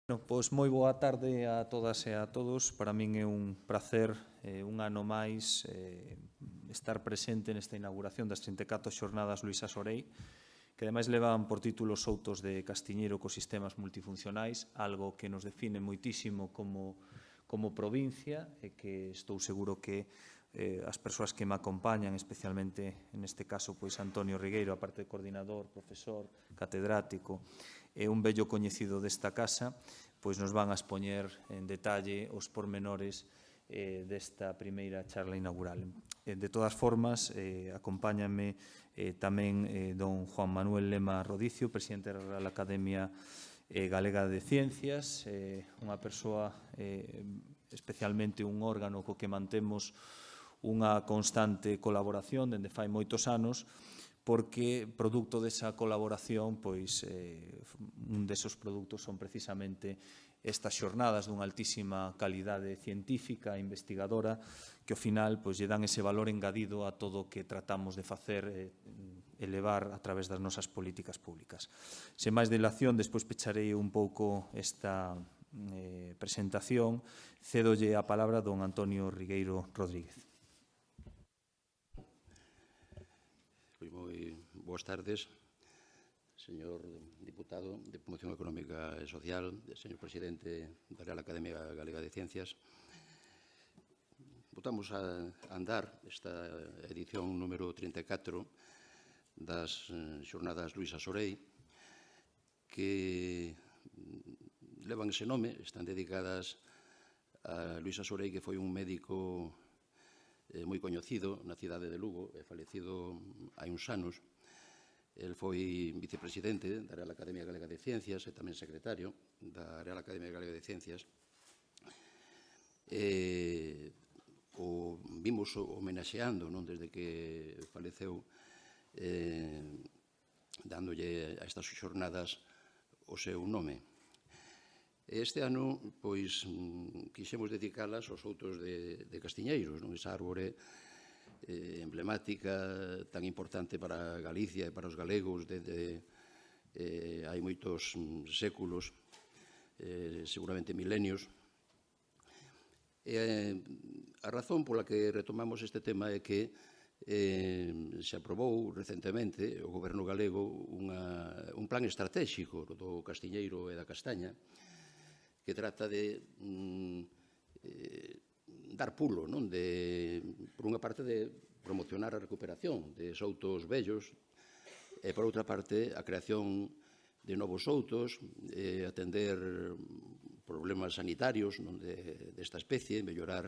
Pois moi boa tarde a todas e a todos. Para min é un prazer, un ano máis, estar presente nesta inauguración das 34 xornadas Luisa Sorei, que ademais levan por título Soutos de Castiñeiro ecosistemas multifuncionais, algo que nos define moitísimo como provincia e que estou seguro que as persoas que me acompañan, especialmente neste caso pois Antonio Rigueiro, a parte de coordinador, profesor, catedrático, e un vello coñecido desta casa, pois nos van a expoñer en detalle os pormenores desta primeira charla inaugural. De todas formas, acompáñame tamén don Juan Manuel Lema Rodicio, presidente da Real Academia Galega de Ciencias, unha persoa, especialmente un órgano co que mantemos unha constante colaboración dende fai moitos anos, porque producto desa colaboración, pois un desos produtos son precisamente estas xornadas dunha altísima calidade científica e investigadora que ao final pois lle dan ese valor engadido a todo o que tratamos de facer elevar a través das nosas políticas públicas. Sen máis dilación, despois pecharei un pouco esta presentación. Cédolle a palabra a don Antonio Rigueiro Rodríguez. Moi boas tardes, señor diputado de Promoción Económica e Social, señor presidente da Real Academia Galega de Ciencias. Botamos a andar esta edición número 34 das xornadas Luisa Sorei, que levan ese nome, están dedicadas a Luisa Sorei, que foi un médico moi coñecido na cidade de Lugo, falecido hai uns anos. El foi vicepresidente da Real Academia Galega de Ciencias e tamén secretario da Real Academia Galega de Ciencias. O vimos homenaxeando desde que faleceu, dándolle a estas xornadas o seu nome. Este ano, pois, quixemos dedicalas aos Soutos de Castiñeiros, esa árbore emblemática tan importante para Galicia e para os galegos desde hai moitos séculos, seguramente milenios. A razón pola que retomamos este tema é que se aprobou recentemente o goberno galego un plan estratégico do castiñeiro e da castaña, que trata de dar pulo, por unha parte de promocionar a recuperación de soutos vellos e, por outra parte, a creación de novos soutos, atender problemas sanitarios desta especie, mellorar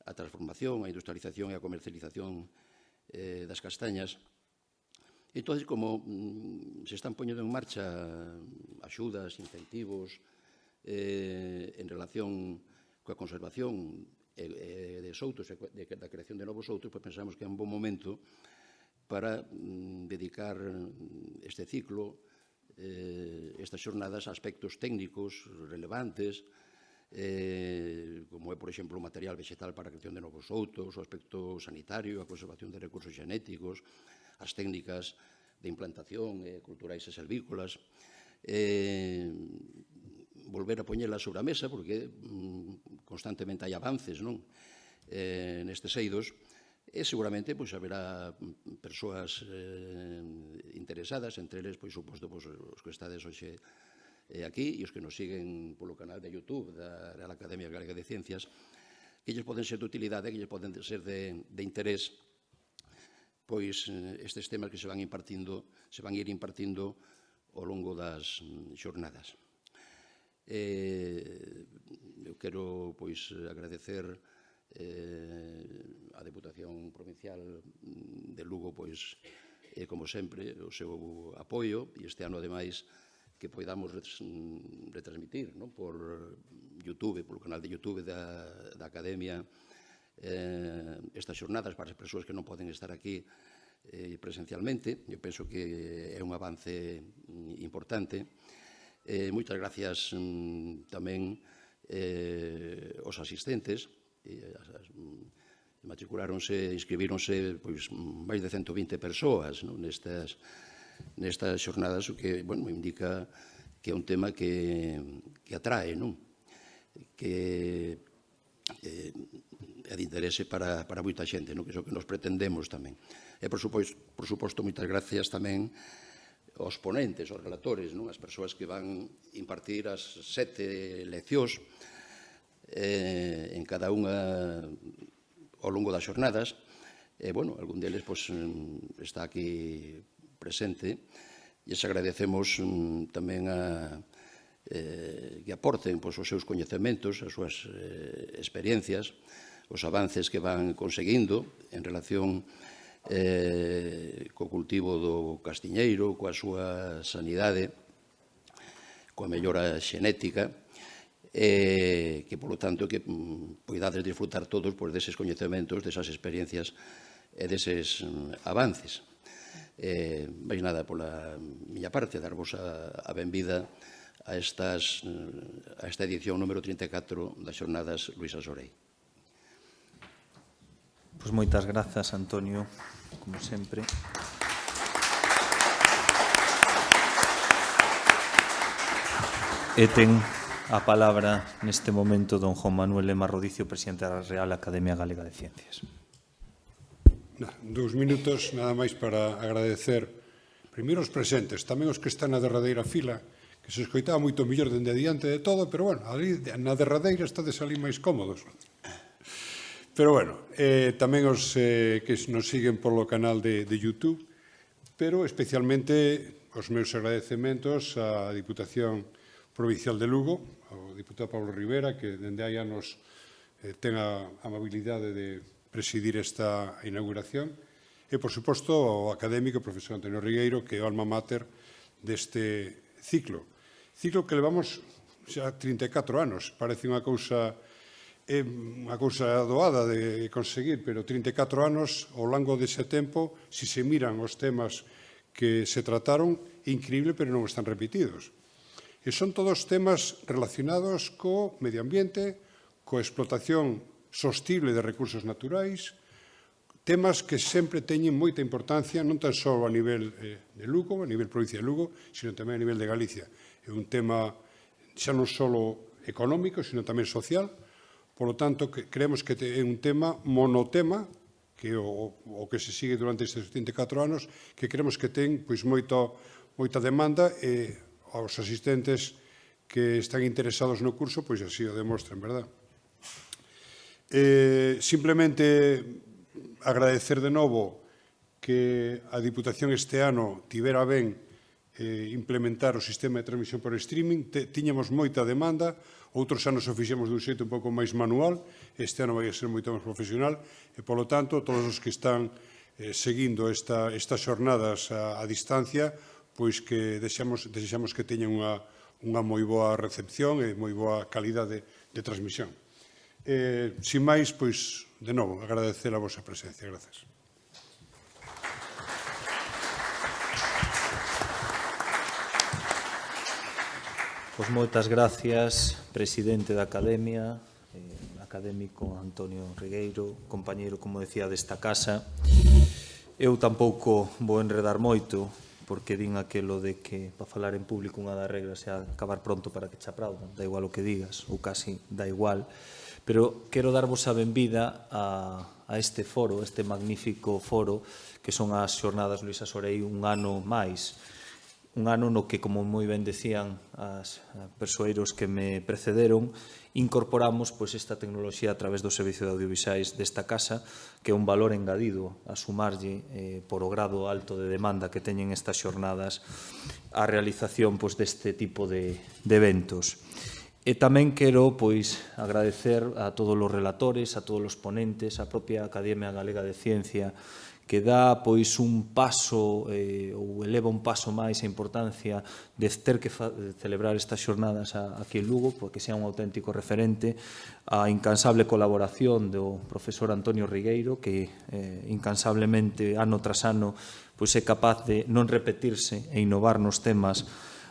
a transformación, a industrialización e a comercialización das castañas. Entón, como se están poñendo en marcha axudas, incentivos, en relación coa conservación de soutos e da creación de novos soutos, pensamos que é un bon momento para dedicar este ciclo, estas xornadas, a aspectos técnicos relevantes, como é, por exemplo, o material vegetal para a creación de novos soutos, o aspecto sanitario, a conservación de recursos xenéticos, as técnicas de implantación culturais e selvícolas, volver a poñela sobre a mesa, porque constantemente hai avances nestes eidos, e seguramente haberá persoas interesadas, entre eles, suposto, os que estades hoxe aquí e os que nos siguen polo canal de YouTube da Real Academia Galega de Ciencias, que lles poden ser de utilidade, que lles poden ser de interés, pois estes temas que se van ir impartindo ao longo das xornadas. Eu quero agradecer á Deputación Provincial de Lugo, como sempre, o seu apoio, e este ano, ademais, que podamos retransmitir por YouTube, polo canal de YouTube da Academia, estas xornadas para as persoas que non poden estar aquí presencialmente. Eu penso que é un avance importante. Moitas gracias tamén aos asistentes. Inscribíronse máis de 120 persoas nestas xornadas, o que indica que é un tema que atrae, non? Que é de interese para moita xente, non? Que é o que nos pretendemos tamén. E, por suposto, moitas gracias tamén aos ponentes, aos relatores, non? As persoas que van impartir as 7 leccións en cada unha ao longo das xornadas. E, bueno, algún deles está aquí presente e se agradecemos tamén que aporten os seus coñecementos, as súas experiencias, os avances que van conseguindo en relación co cultivo do castiñeiro, coa súa sanidade, coa mellora xenética, que, polo tanto, que poidades disfrutar todos deses coñecementos, desas experiencias e deses avances. Mais nada, pola miña parte, darvos a benvida a esta edición número 34 das Xornadas Luís Asorei. Pois moitas grazas, Antonio, como sempre. E ten a palabra neste momento don Juan Manuel Lema Rodicio, presidente da Real Academia Galega de Ciencias. 2 minutos, nada máis para agradecer primeiro os presentes, tamén os que están na derradeira fila, que se escoitaba moito mellor dende adiante de todo, pero, bueno, ali na derradeira estades ali máis cómodos. Pero, bueno, tamén os que nos siguen polo canal de YouTube, pero especialmente os meus agradecementos á Diputación Provincial de Lugo, ao diputado Pablo Rivera, que dende hai anos ten a amabilidade de presidir esta inauguración, e, por suposto, ao académico profesor Antonio Rigueiro, que é o alma mater deste ciclo. Ciclo que levamos xa 34 anos, parece unha cousa doada de conseguir, pero 34 anos ao longo dese tempo, se se miran os temas que se trataron, é increíble, pero non están repetidos. E son todos temas relacionados co medio ambiente, coa explotación sostible de recursos naturais, temas que sempre teñen moita importancia, non tan só a nivel de Lugo, a nivel provincia de Lugo, sino tamén a nivel de Galicia. É un tema xa non só económico, sino tamén social. Por lo tanto, creemos que é un tema monotema, que é o que se sigue durante estes 34 anos, que creemos que ten moita demanda e aos asistentes que están interesados no curso, pois así o demostran, verdad? Simplemente agradecer de novo que a Diputación este ano tivera ben implementar o sistema de transmisión por streaming. Tiñamos moita demanda, outros anos o fixemos dun xeito un pouco máis manual, este ano vai ser moito máis profesional, e, polo tanto, todos os que están seguindo estas xornadas a distancia, pois que desexamos que teñan unha moi boa recepción e moi boa calidade de transmisión. Sin máis, pois, de novo, agradecer a vosa presencia. Grazas. Pois moitas gracias, presidente da Academia, académico Antonio Rigueiro, compañeiro, como decía, desta casa. Eu tampouco vou enredar moito, porque din aquelo de que para falar en público unha das regras é acabar pronto para que te aplaudan, da igual o que digas, ou casi da igual. Pero quero darvos a benvida a este foro, este magnífico foro, que son as Xornadas Luís Asorei un ano máis. Un ano no que, como moi ben decían as persoeiros que me precederon, incorporamos esta tecnoloxía a través do servicio de audiovisuais desta casa, que é un valor engadido a sumarlle por o grado alto de demanda que teñen estas xornadas a realización deste tipo de eventos. E tamén quero agradecer a todos os relatores, a todos os ponentes, a propia Academia Galega de Ciencia, que dá un paso ou eleva un paso máis a importancia de ter que celebrar estas xornadas aquí en Lugo, porque sea un auténtico referente, a incansable colaboración do profesor Antonio Rigueiro, que incansablemente, ano tras ano, é capaz de non repetirse e innovar nos temas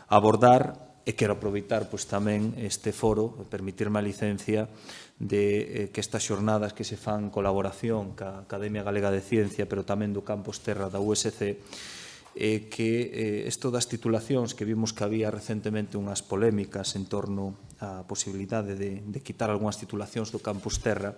a abordar. E quero aproveitar tamén este foro, permitirme a licencia de que estas xornadas que se fan en colaboración ca Academia Galega de Ciencia, pero tamén do Campus Terra da USC, que isto das titulacións, que vimos que había recentemente unhas polémicas en torno á posibilidade de quitar algunhas titulacións do Campus Terra,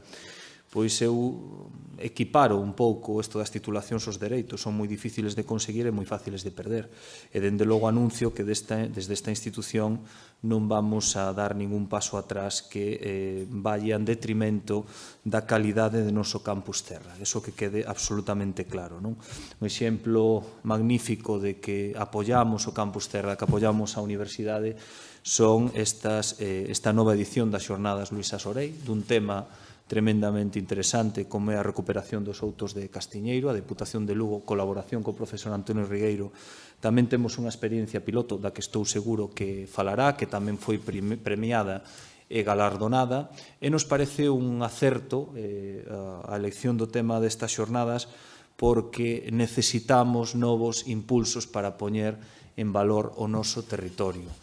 pois eu equiparo un pouco isto das titulacións aos dereitos, son moi difíciles de conseguir e moi fáciles de perder. E, dende logo, anuncio que desde esta institución non vamos a dar ningún paso atrás que vaya en detrimento da calidade do noso Campus Terra. Eso que quede absolutamente claro, non? Un exemplo magnífico de que apoiamos o Campus Terra, que apoiamos a universidade, son esta nova edición das Xornadas Luisa Sorei, dun tema tremendamente interesante como é a recuperación dos outos de Castiñeiro. A Deputación de Lugo, colaboración co profesor Antonio Rigueiro, tamén temos unha experiencia piloto da que estou seguro que falará, que tamén foi premiada e galardonada, e nos parece un acerto a elección do tema destas xornadas, porque necesitamos novos impulsos para poñer en valor o noso territorio.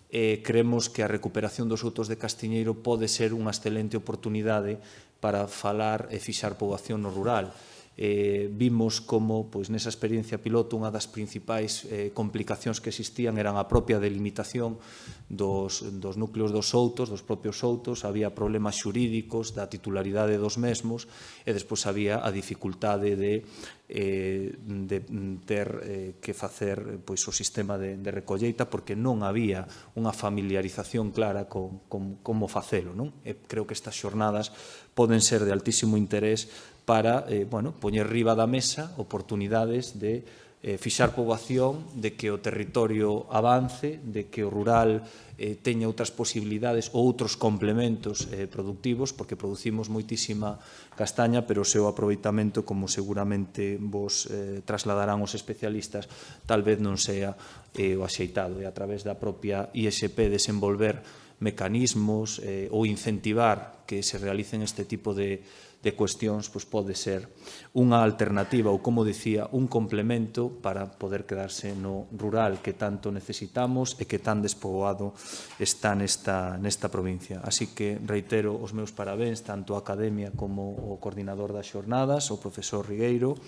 Creemos que a recuperación dos outos de Castiñeiro pode ser unha excelente oportunidade para falar e fixar poboación no rural. Vimos como, nesa experiencia piloto, unha das principais complicacións que existían eran a propia delimitación dos núcleos dos outos, dos propios outos, había problemas xurídicos da titularidade dos mesmos, e despois había a dificultade de ter que facer o sistema de recolleita, porque non había unha familiarización clara con como facelo. Creo que estas xornadas poden ser de altísimo interés para poñer riba da mesa oportunidades de fixar poboación, de que o territorio avance, de que o rural teña outras posibilidades ou outros complementos productivos, porque producimos moitísima castaña, pero o seu aproveitamento, como seguramente vos trasladarán os especialistas, tal vez non sea o axeitado. E a través da propia ISP desenvolver mecanismos ou incentivar que se realicen este tipo de cuestións, pode ser unha alternativa ou, como dicía, un complemento para poder quedarse no rural que tanto necesitamos e que tan despoboado está nesta provincia. Así que reitero os meus parabéns tanto á Academia como ao coordinador das xornadas, o profesor Rigueiro.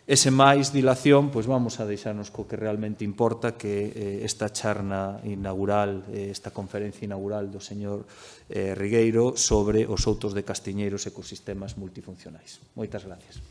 E sen máis dilación, vamos a deixarnos co que realmente importa, que esta charna inaugural, esta conferencia inaugural do señor Rigueiro sobre os outos de Castiñeiro e ecosistemas multifuncionais. Moitas gracias.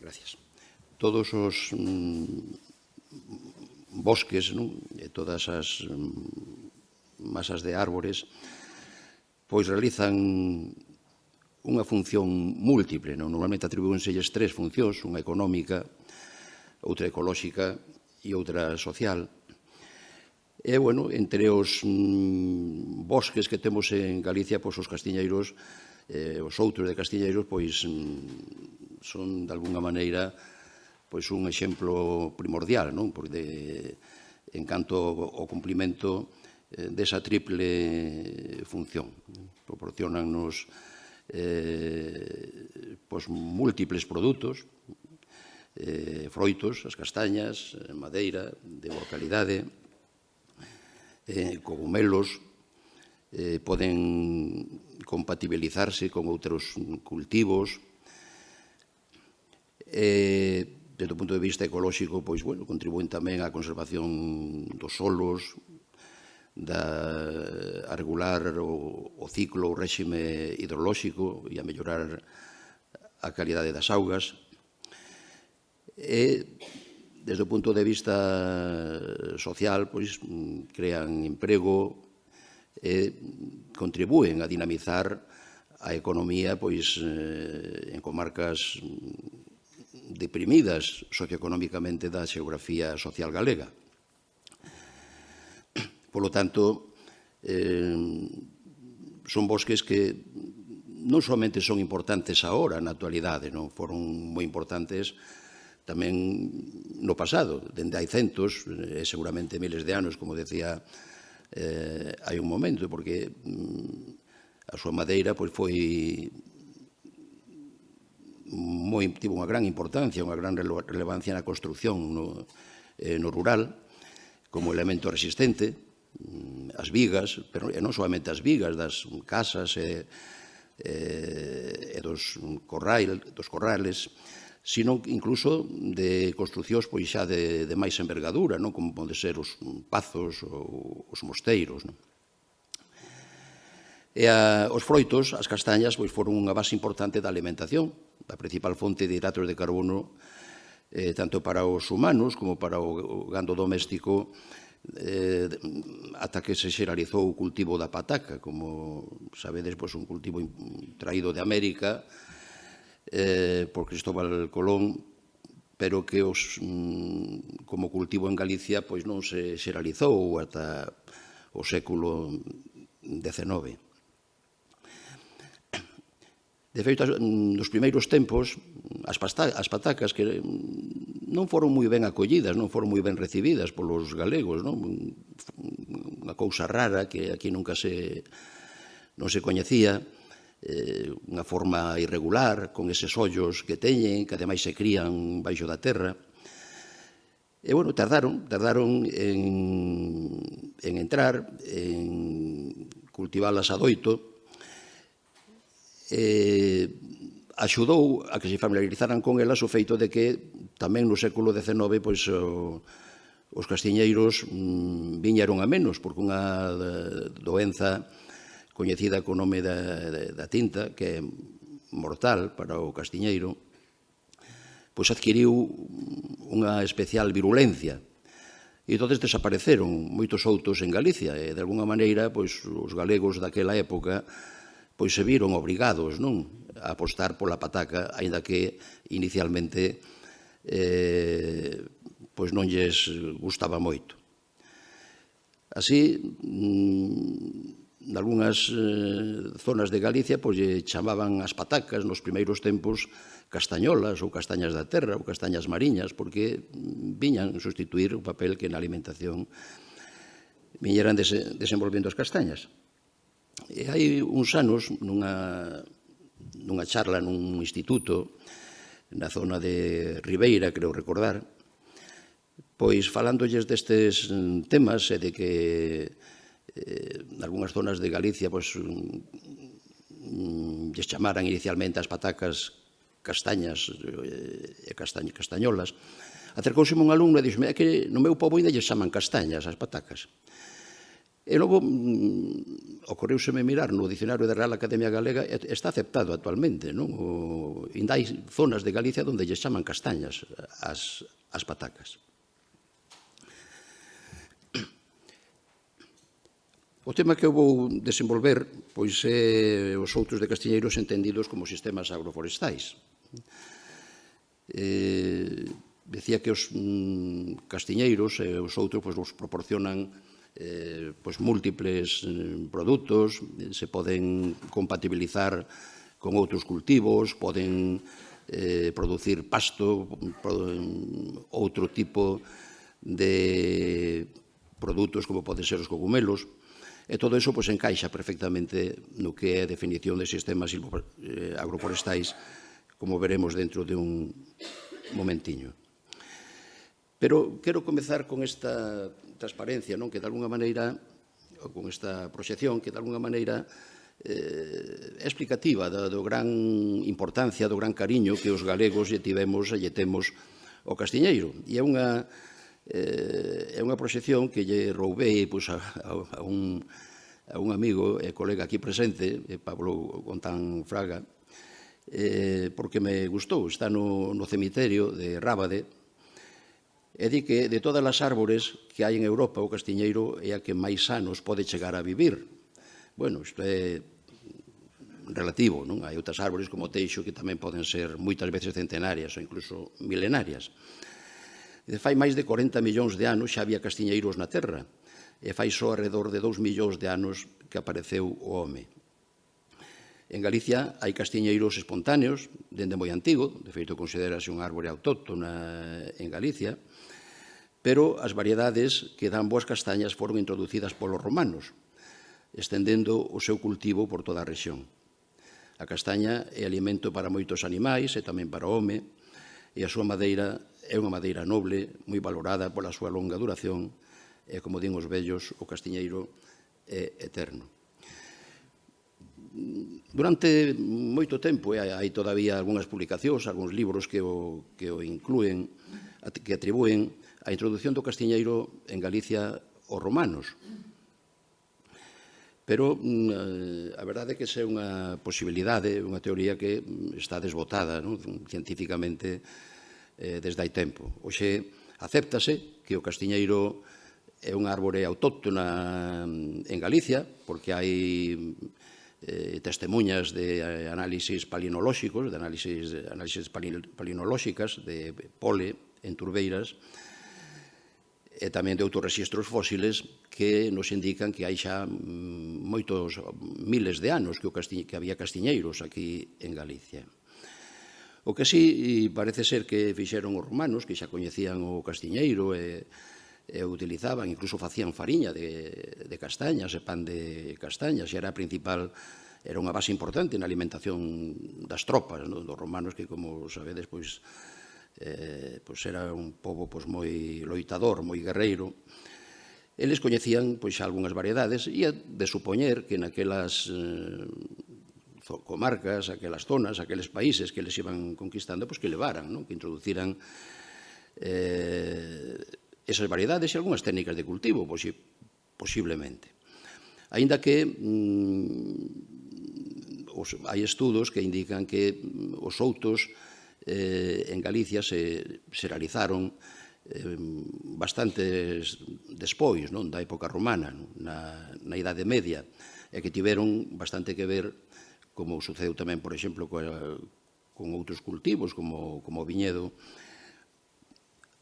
Gracias. Todos os bosques, non? E todas as masas de árbores, pois realizan unha función múltiple, non? Normalmente atribúenselles tres funcións, unha económica, outra ecolóxica e outra social. E, bueno, entre os bosques que temos en Galicia, pois os castiñeiros, os outros de castiñeiros, pois son, de alguna maneira, pois un exemplo primordial, non? Porque en canto ao cumplimento desa triple función. Proporcionannos pois múltiples produtos, froitos, as castañas, madeira de boa calidade, cogumelos, poden compatibilizarse con outros cultivos. Desde o punto de vista ecolóxico, pois, bueno, contribúen tamén á conservación dos solos, a regular o ciclo, o réxime hidrolóxico e a mellorar a calidade das augas. E, desde o punto de vista social, pois, crean emprego e contribúen a dinamizar a economía, pois, en comarcas deprimidas socioeconómicamente da xeografía social galega. Polo tanto, son bosques que non somente son importantes agora, na actualidade, non? Foron moi importantes tamén no pasado, dende hai centos, seguramente miles de anos, como decía hai un momento, porque a súa madeira pois foi tivo unha gran importancia, unha gran relevancia na construción no rural, como elemento resistente, as vigas, pero non solamente as vigas das casas e dos corrales, sino incluso de construcións pois xa de máis envergadura, non? Como pode ser os pazos ou os mosteiros, non? E os froitos, as castañas, pois foron unha base importante da alimentación, a principal fonte de hidratos de carbono, tanto para os humanos como para o gando doméstico, ata que se xeralizou o cultivo da pataca, como sabedes, pois un cultivo traído de América por Cristóbal Colón, pero que como cultivo en Galicia pois non se xeralizou ata o século XIX. De feito, nos primeiros tempos, as patacas que non foron moi ben acollidas, non foron moi ben recibidas polos galegos, non? Unha cousa rara que aquí nunca non se coñecía, unha forma irregular, con eses ollos que teñen, que ademais se crían baixo da terra. E, bueno, tardaron en entrar, en cultivalas adoito, axudou a que se familiarizaran con elas o feito de que tamén no século XIX pois, os castiñeiros viñeron a menos, porque unha doenza coñecida co nome da tinta, que é mortal para o castiñeiro, pois adquiriu unha especial virulencia. E entonces desapareceron moitos outos en Galicia, e de alguna maneira pois, os galegos daquela época pois se viron obrigados, non, a apostar pola pataca, aínda que inicialmente pois non lles gustaba moito. Así, nalgúnas zonas de Galicia pois lle chamaban as patacas nos primeiros tempos castañolas ou castañas da terra ou castañas mariñas, porque viñan sustituir o papel que na alimentación viñeran desenvolvendo as castañas. E hai uns anos, nunha charla nun instituto na zona de Ribeira, creo recordar, pois falándolles destes temas e de que nalgúnas zonas de Galicia pois lles chamaran inicialmente as patacas castañas e castañolas, acercouseme un alumno e dixome: é que no meu pobo ainda lles chaman castañas as patacas. E logo, ocorreuseme mirar no dicionario da Real Academia Galega, está aceptado actualmente, non? Ainda hai zonas de Galicia onde lle chaman castañas as patacas. O tema que eu vou desenvolver pois é os outros de castiñeiros entendidos como sistemas agroforestais. Decía que os castiñeiros e os outros pois, nos proporcionan pois, múltiples produtos, se poden compatibilizar con outros cultivos, poden producir pasto, outro tipo de produtos como poden ser os cogumelos, e todo iso pois, encaixa perfectamente no que é a definición de sistemas agroforestais, como veremos dentro de un momentiño. Pero quero comezar con esta transparencia, non? Que de alguna maneira, ou con esta proxección, que de alguna maneira é explicativa da gran importancia, do gran cariño que os galegos lle tivemos e lle temos ao castiñeiro. E é unha proxección que lle roubei pois, a un amigo e colega aquí presente, Pablo Gontán Fraga, porque me gustou. Está no cemiterio de Rábade, e di que de todas as árbores que hai en Europa, o castiñeiro é a que máis anos pode chegar a vivir. Bueno, isto é relativo, non? Hai outras árbores como o teixo que tamén poden ser moitas veces centenarias ou incluso milenarias. Fai máis de 40 millóns de anos xa había castiñeiros na Terra, e fai só alrededor de 2 millóns de anos que apareceu o home. En Galicia hai castiñeiros espontáneos, dende moi antigo, de feito considerase unha árbore autóctona en Galicia, pero as variedades que dan boas castañas foron introducidas polos romanos, estendendo o seu cultivo por toda a rexión. A castaña é alimento para moitos animais e tamén para o home, e a súa madeira é unha madeira noble, moi valorada pola súa longa duración, e, como din os vellos, o castiñeiro é eterno. Durante moito tempo, hai todavía algunhas publicacións, algúns libros que o inclúen, que atribúen a introducción do castiñeiro en Galicia aos romanos. Pero a verdade é que esa é unha posibilidade, unha teoría que está desbotada, non? Científicamente desde hai tempo. Hoxe acéptase que o castiñeiro é unha árbore autóctona en Galicia, porque hai testemunhas de análisis palinolóxicos, de análisis palinolóxicas de pole en turbeiras, e tamén de outros rexistros fósiles que nos indican que hai xa moitos miles de anos que había castiñeiros aquí en Galicia. O que sí parece ser que fixeron os romanos, que xa coñecían o castiñeiro e utilizaban, incluso facían fariña de castañas e pan de castañas, e era unha base importante na alimentación das tropas dos romanos, que, como sabedes, pois era un pobo moi loitador, moi guerreiro. Eles coñecían algunhas variedades, e é de supoñer que naquelas comarcas, aquelas zonas, aqueles países que eles iban conquistando, que levaran, que introduciran esas variedades e algunhas técnicas de cultivo, posiblemente. Aínda que hai estudos que indican que os outos en Galicia se realizaron bastantes despois da época romana, na Idade Media, e que tiveron bastante que ver, como sucedeu tamén, por exemplo, con outros cultivos, como o viñedo,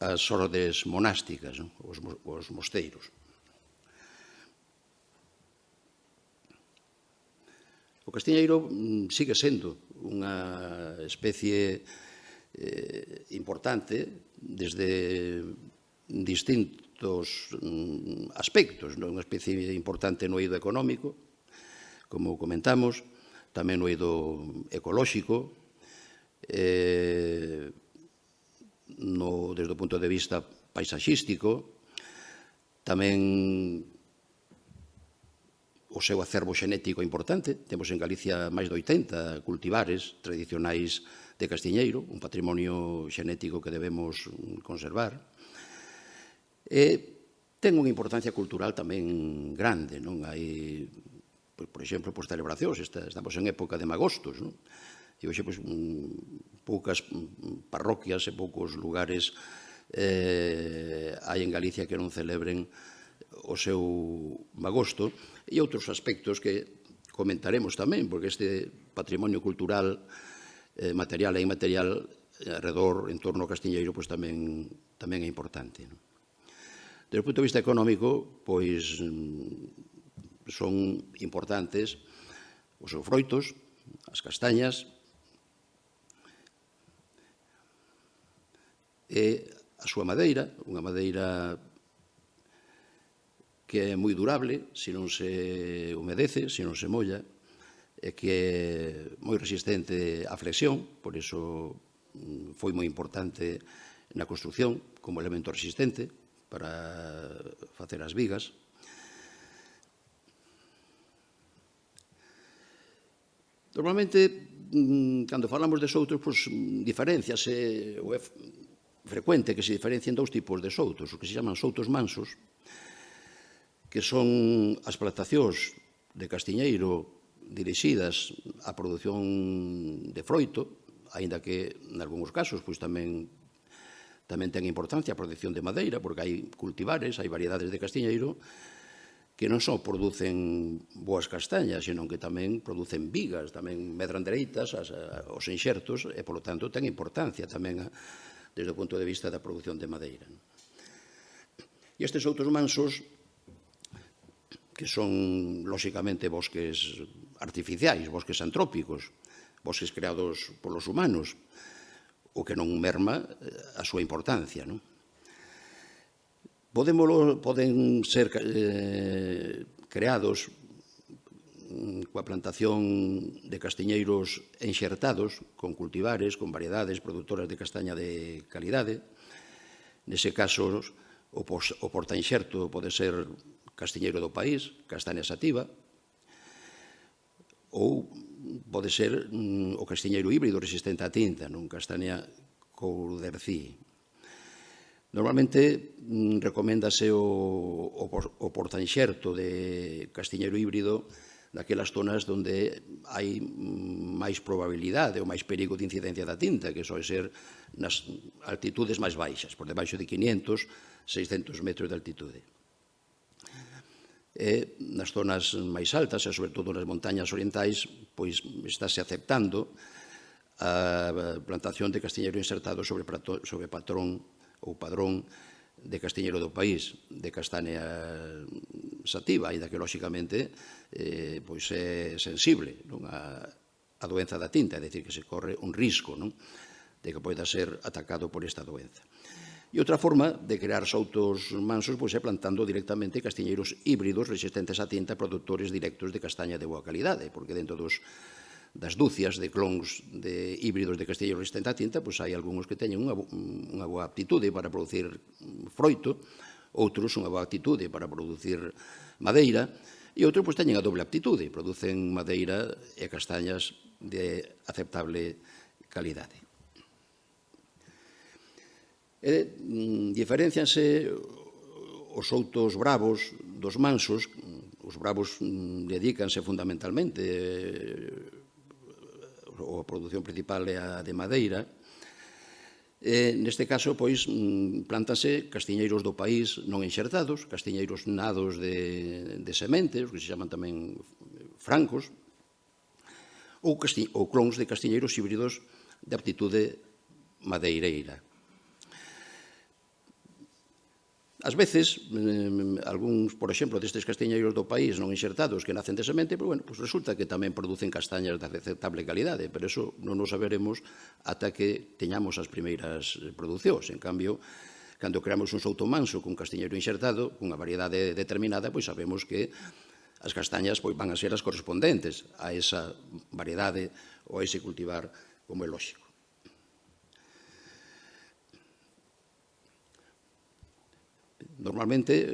as ordes monásticas, os mosteiros. O castiñeiro sigue sendo unha especie importante desde distintos aspectos, unha especie importante no eido económico, como comentamos, tamén no eido ecolóxico, desde o punto de vista paisaxístico, tamén o seu acervo xenético importante. Temos en Galicia máis de 80 cultivares tradicionais de castiñeiro, un patrimonio xenético que debemos conservar. E ten unha importancia cultural tamén grande, non? Hai, por exemplo, celebracións, estamos en época de magostos, non? E hoxe, poucas parroquias e poucos lugares hai en Galicia que non celebren o seu magosto, e outros aspectos que comentaremos tamén, porque este patrimonio cultural material e inmaterial alrededor, en torno ao Castiñeiro, tamén é importante. Desde o punto de vista económico, son importantes os seus froitos, as castañas e a súa madeira, unha madeira que é moi durable, se non se humedece, se non se molla, e que é moi resistente á flexión, por iso foi moi importante na construción como elemento resistente para facer as vigas. Normalmente, cando falamos de soutos, diferenciase, ou é frecuente que se diferencien dous tipos de soutos, o que se chaman soutos mansos, que son as plantacións de castiñeiro dirixidas á produción de froito, aínda que, en algúns casos, tamén ten importancia a produción de madeira, porque hai cultivares, hai variedades de castiñeiro que non só producen boas castañas, senón que tamén producen vigas, tamén medran dereitas os enxertos, e, polo tanto, ten importancia tamén desde o punto de vista da produción de madeira. E estes outros mansos, que son, lóxicamente, bosques artificiais, bosques antrópicos, bosques creados polos humanos, o que non merma a súa importancia. Poden ser creados coa plantación de castiñeiros enxertados, con cultivares, con variedades produtoras de castaña de calidade. Nese caso, o portaenxerto pode ser castiñeiro do país, castaña sativa, ou pode ser o castiñeiro híbrido resistente á tinta, castaña coudercí. Normalmente recoméndase o portaenxerto de castiñeiro híbrido naquelas zonas onde hai máis probabilidade ou máis perigo de incidencia da tinta, que soe ser nas altitudes máis baixas, por debaixo de 500, 600 metros de altitude. E nas zonas máis altas, e sobre todo nas montañas orientais, estáse aceptando a plantación de castiñeiro insertado sobre patrón ou padrón de castiñeiro do país, de castaña sativa, aínda que, lóxicamente, é sensible a doenza da tinta, é dicir, que se corre un risco de que poida ser atacado por esta doenza. E outra forma de crear soutos mansos é plantando directamente castiñeiros híbridos resistentes á tinta, produtores directos de castaña de boa calidade, porque dentro das dúcias de clóns de híbridos de castiñeiro resistente á tinta, hai algúns que teñen unha boa aptitude para producir froito, outros unha boa aptitude para producir madeira, e outros teñen a doble aptitude, producen madeira e castañas de aceptable calidade. Diferencianse os soutos bravos dos mansos. Os bravos dedícanse fundamentalmente a produción principal é a de madeira. Neste caso, plántanse castiñeiros do país non enxertados, castiñeiros nados de semente, os que se chaman tamén francos, ou clóns de castiñeiros híbridos de aptitude madeireira. Ás veces, algúns, por exemplo, destes castiñeiros do país non enxertados que nacen de semente, resulta que tamén producen castañas de aceptable calidade, pero iso non o saberemos ata que teñamos as primeiras producións. En cambio, cando creamos un souto manso cun castiñeiro enxertado, cunha variedade determinada, sabemos que as castañas van a ser as correspondentes a esa variedade ou a ese cultivar, como é lóxico. Normalmente,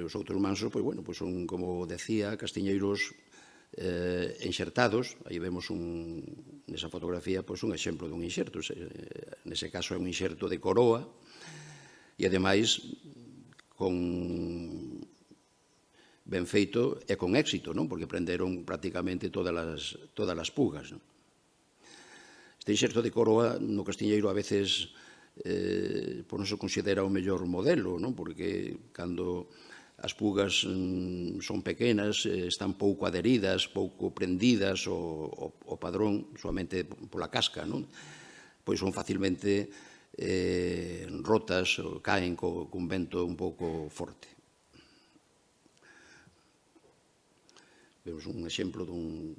os outros mansos, son, como decía, castiñeiros enxertados. Aí vemos nesa fotografía un exemplo dun enxerto. Nese caso é un enxerto de coroa e, ademais, ben feito e con éxito, non? Porque prenderon prácticamente todas as pugas, non? Este inxerto de coroa no castiñeiro a veces non se considera o mellor modelo, non? Porque cando as pugas son pequenas, están pouco adheridas, pouco prendidas ao padrón, solamente pola casca, non? Pois son facilmente rotas ou caen cun vento un pouco forte. Vemos un exemplo dun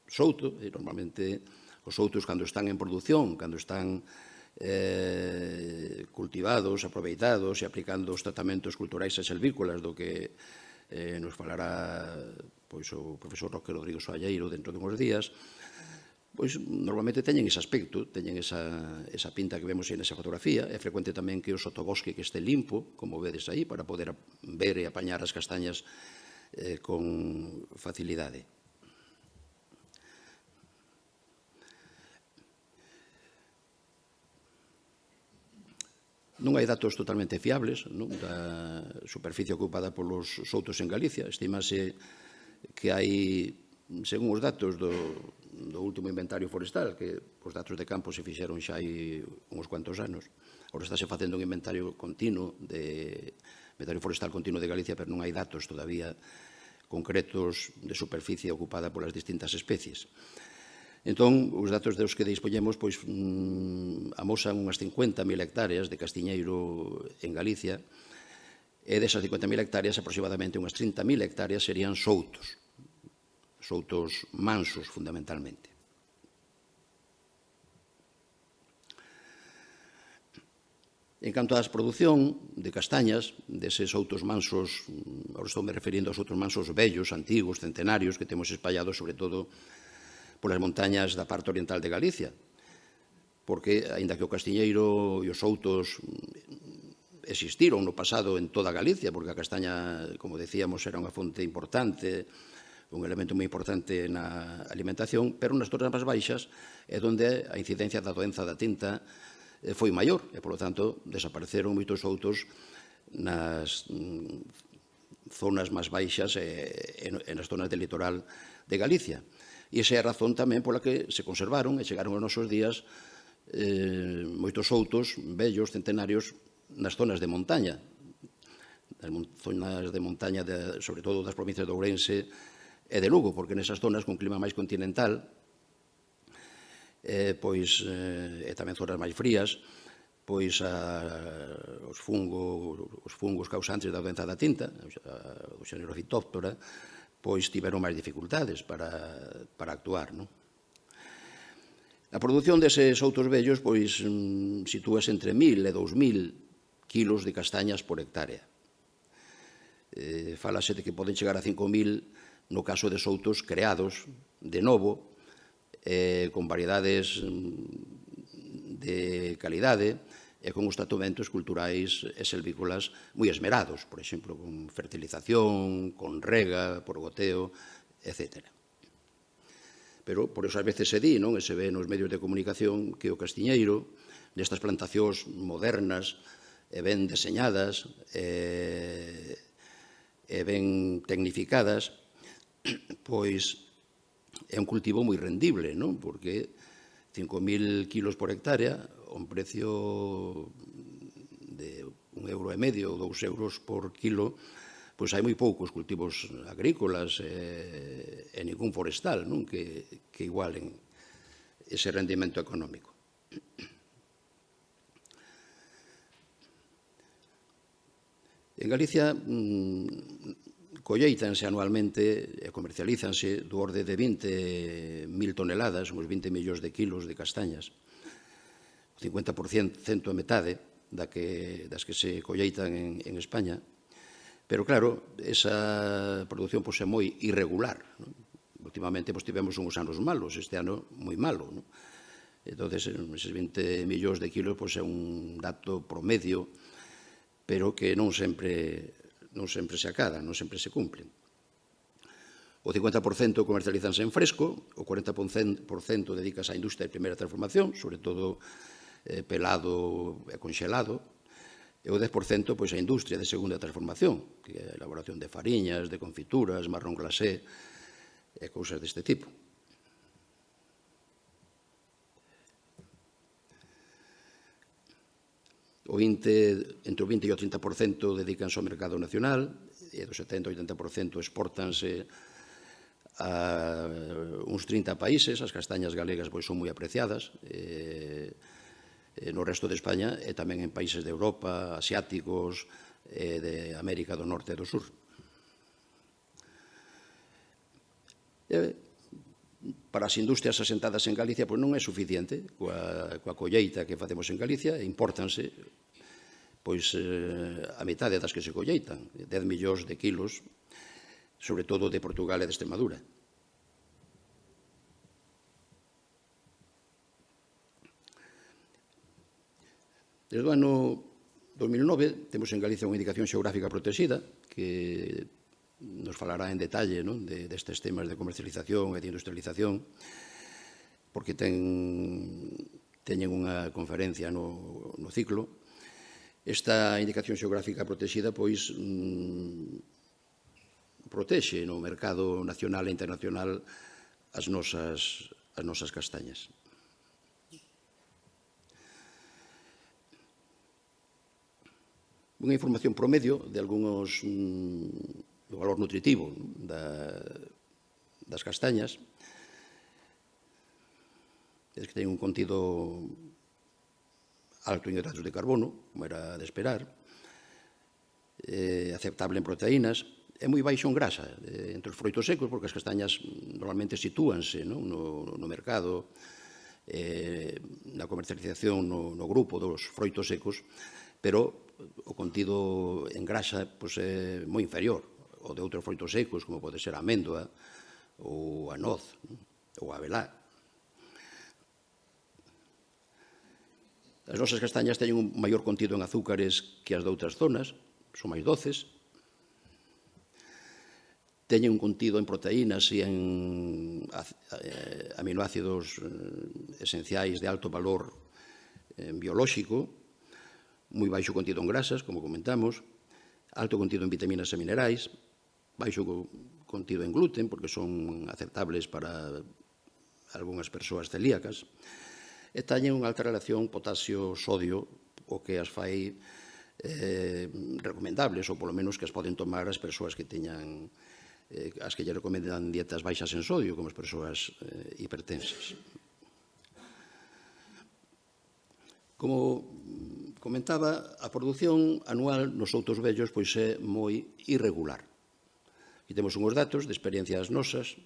souto, e normalmente os soutos cando están en produción, cando están cultivados, aproveitados e aplicando os tratamentos culturais e silvícolas do que nos falará o profesor Roque Rodrigo Soalleiro dentro de uns días, pois normalmente teñen ese aspecto, teñen esa pinta que vemos aí nesa fotografía. É frecuente tamén que o sotobosque que este limpo, como vedes aí, para poder ver e apañar as castañas con facilidade. Non hai datos totalmente fiables da superficie ocupada polos soutos en Galicia. Estímase que hai, según os datos do último inventario forestal, que os datos de campo se fixeron xa hai uns cuantos anos, agora estáse facendo un inventario forestal continuo de Galicia, pero non hai datos todavía concretos de superficie ocupada polas distintas especies. Entón, os datos dos que dispoñemos amosan unhas 50.000 hectáreas de castiñeiro en Galicia, e desas 50.000 hectáreas, aproximadamente unhas 30.000 hectáreas serían soutos mansos, fundamentalmente. En canto á produción de castañas, deses soutos mansos, agora estou me referindo aos outros mansos vellos, antigos, centenarios, que temos espallados, sobre todo, polas montañas da parte oriental de Galicia, porque, aínda que o castiñeiro e os soutos existiron no pasado en toda Galicia, porque a castaña, como decíamos, era unha fonte importante, un elemento moi importante na alimentación, pero nas zonas máis baixas é onde a incidencia da doenza da tinta foi maior, e, polo tanto, desapareceron moitos soutos nas zonas máis baixas e nas zonas del litoral de Galicia. E esa é a razón tamén pola que se conservaron e chegaron aos nosos días moitos soutos vellos, centenarios, nas zonas de montaña, sobre todo das provincias de Ourense e de Lugo, porque nesas zonas con clima máis continental e tamén zonas máis frías, os fungos causantes da doenza da tinta, o xénero Phytophthora, tiveron máis dificultades para actuar. A produción deses soutos vellos sitúase entre 1.000 e 2.000 kilos de castañas por hectárea. Fálase de que poden chegar a 5.000 no caso de soutos creados de novo, con variedades de calidade e con os tratamentos culturais e selvícolas moi esmerados, por exemplo, con fertilización, con rega, por goteo, etc. Pero, por eso, ás veces se di, e se ve nos medios de comunicación, que o castiñeiro, nestas plantacións modernas, e ben deseñadas, e ben tecnificadas, pois é un cultivo moi rendible, porque 5.000 kilos por hectárea, un precio de €1,5 ou €2 por kilo, pois hai moi poucos cultivos agrícolas e ningún forestal que igualen ese rendimento económico. En Galicia colleitanse anualmente e comercialízanse do orde de 20.000 toneladas, uns 20 millóns de kilos de castañas. O 50% a metade das que se colleitan en España. Pero, claro, esa produción é moi irregular. Últimamente tivemos uns anos malos, este ano moi malo. Entón, eses 20 millóns de kilos é un dato promedio, pero que non sempre se acada, non sempre se cumplen. O 50% comercializanse en fresco, o 40% dedicas á industria de primeira transformación, sobre todo pelado e conxelado, E o 10% pois, a industria de segunda transformación, que é a elaboración de fariñas, de confituras, marrón glacé e cousas deste tipo. Entre o 20 e o 30% dedícanse ao mercado nacional, e do 70 ao 80% exportanse a uns 30 países. As castañas galegas pois, son moi apreciadas no resto de España e tamén en países de Europa, asiáticos, de América do Norte e do Sur. Para as industrias asentadas en Galicia pois non é suficiente coa colleita que facemos en Galicia, impórtanse pois a metade das que se colleitan, 10 millóns de kilos, sobre todo de Portugal e de Extremadura. Desde o ano 2009 temos en Galicia unha indicación xeográfica protexida que nos falará en detalle destes temas de comercialización e de industrialización, porque teñen unha conferencia no ciclo. Esta indicación xeográfica protexida pois protexe no mercado nacional e internacional as nosas castañas. Unha información promedio de algúns do valor nutritivo das castañas é que ten un contido alto en hidratos de carbono, como era de esperar, aceptable en proteínas, é moi baixo en grasa entre os froitos secos, porque as castañas normalmente sitúanse no mercado, na comercialización no grupo dos froitos secos, pero o contido en grasa é moi inferior ao de outros froitos secos, como pode ser a améndoa, ou a noz, ou a avelá. As nosas castañas teñen un maior contido en azúcares que as de outras zonas, son máis doces, teñen un contido en proteínas e en aminoácidos esenciais de alto valor biolóxico, moi baixo contido en grasas, como comentamos, alto contido en vitaminas e minerais, baixo contido en gluten, porque son aceptables para algunhas persoas celíacas, e teñen unha alta relación potasio-sodio, o que as fai recomendables, ou polo menos que as poden tomar as persoas que teñan, as que lle recomendan dietas baixas en sodio, como as persoas hipertensas. Como comentaba, a produción anual nos outros vellos pois é moi irregular. Aquí temos uns datos de experiencias nosas.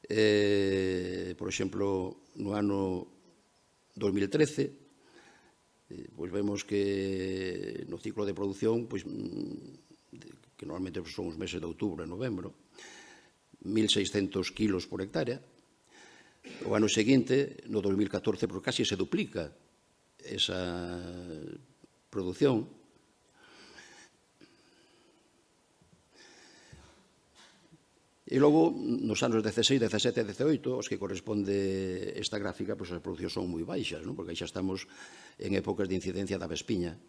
Por exemplo, no ano 2013, pois vemos que no ciclo de produción, pois, que normalmente son os meses de outubro e novembro, 1.600 kilos por hectárea. O ano seguinte, no 2014, pois casi se duplica esa produción. E logo, nos anos 16, 17 e 18, os que corresponde esta gráfica, pois as producións son moi baixas, porque aí xa estamos en épocas de incidencia da vespiña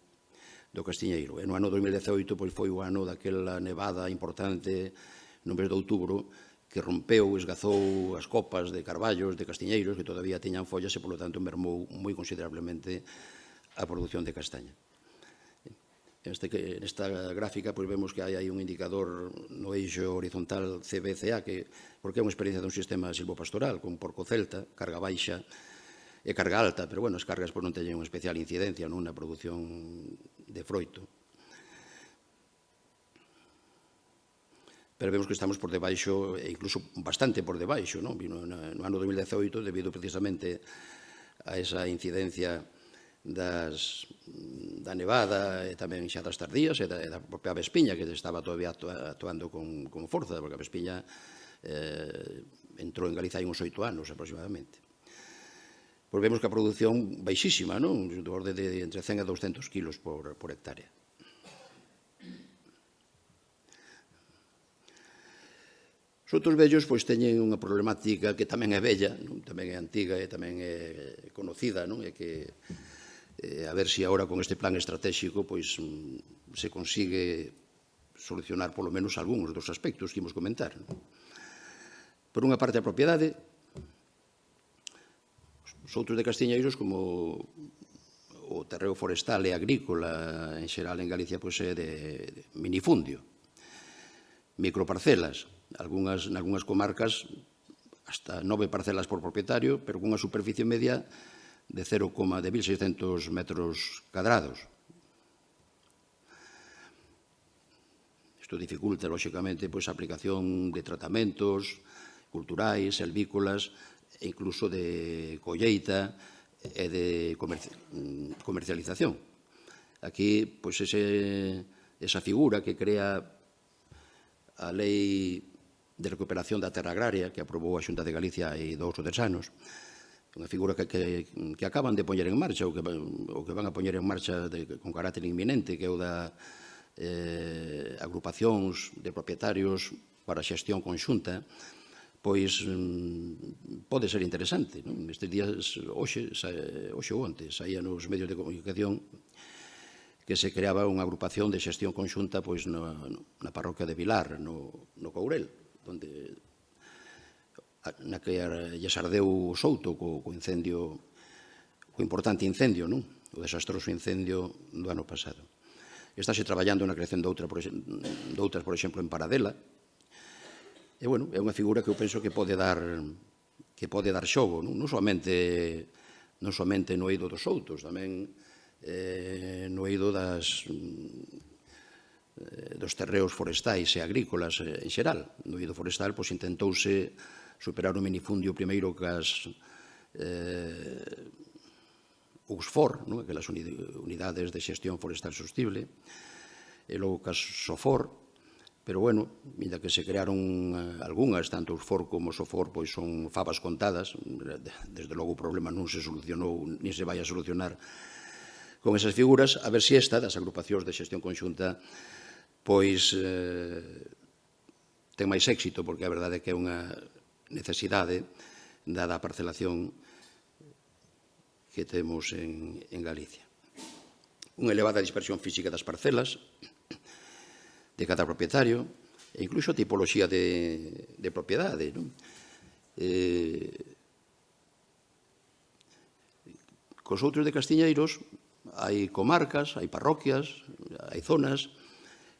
do castiñeiro. E no ano 2018 pois foi o ano daquela nevada importante no mes de outubro que rompeu, esgazou as copas de carballos, de castiñeiros, que todavía tiñan follas e, polo tanto, mermou moi considerablemente a produción de castaña. Nesta gráfica vemos que hai un indicador no eixo horizontal CBCA, porque é unha experiencia dun sistema silvopastoral con porco celta, carga baixa e carga alta, pero as cargas non teñen unha especial incidencia na produción de froito. Pero vemos que estamos por debaixo, e incluso bastante por debaixo, no ano 2018, debido precisamente a esa incidencia da nevada e tamén xa das tardías e da propia vespiña, que estaba todavía actuando con forza, porque a vespiña entrou en Galicia hai uns 8 anos aproximadamente. Pois vemos que a produción baixísima, do orde de entre 100 e 200 kilos por hectárea. Os outros vellos teñen unha problemática que tamén é vella, tamén é antiga e tamén é conocida, é que A ver se agora con este plan estratégico se consigue solucionar polo menos algúns dos aspectos que imos comentar. Por unha parte, a propiedade. Os outros de Castiñeiros, como o terreo forestal e agrícola en xeral en Galicia, é de minifundio. Microparcelas. Nalgúnas comarcas, hasta 9 parcelas por propietario, pero cunha superficie media de 1.600 metros cadrados. Isto dificulta, lóxicamente, a aplicación de tratamentos culturais, selvícolas, e incluso de colleita e de comercialización. Aquí, esa figura que crea a Lei de Recuperación da Terra Agraria que aprobou a Xunta de Galicia hai 2 ou 3 anos, unha figura que acaban de poñer en marcha ou que van a poñer en marcha con carácter inminente, que é o da agrupacións de propietarios para a xestión conxunta, pode ser interesante. Estes días, hoxe ou onte, saía nos medios de comunicación que se creaba unha agrupación de xestión conxunta na parroquia de Vilar, no Courel, na que lles ardeu o Souto co importante incendio, o desastroso incendio do ano pasado. Estáse traballando na creación de outras, por exemplo, en Paradela. É unha figura que eu penso que pode dar xogo, non somente no eido dos Soutos, tamén no eido dos terreos forestais e agrícolas en xeral. No eido forestal intentouse superar o minifundio primeiro cas USFOR, aquelas unidades de xestión forestal sostible, e logo cas SOFOR, pero, ainda que se crearon algunhas, tanto USFOR como SOFOR, son fabas contadas, desde logo o problema non se solucionou, nin se vai a solucionar con esas figuras, a ver se esta, das agrupacións de xestión conxunta, ten máis éxito, porque a verdade é que é unha necesidade dada a parcelación que temos en Galicia. Unha elevada dispersión física das parcelas de cada propietario e incluso a tipoloxía de propiedade. Cos outros de Castiñeiros hai comarcas, hai parroquias, hai zonas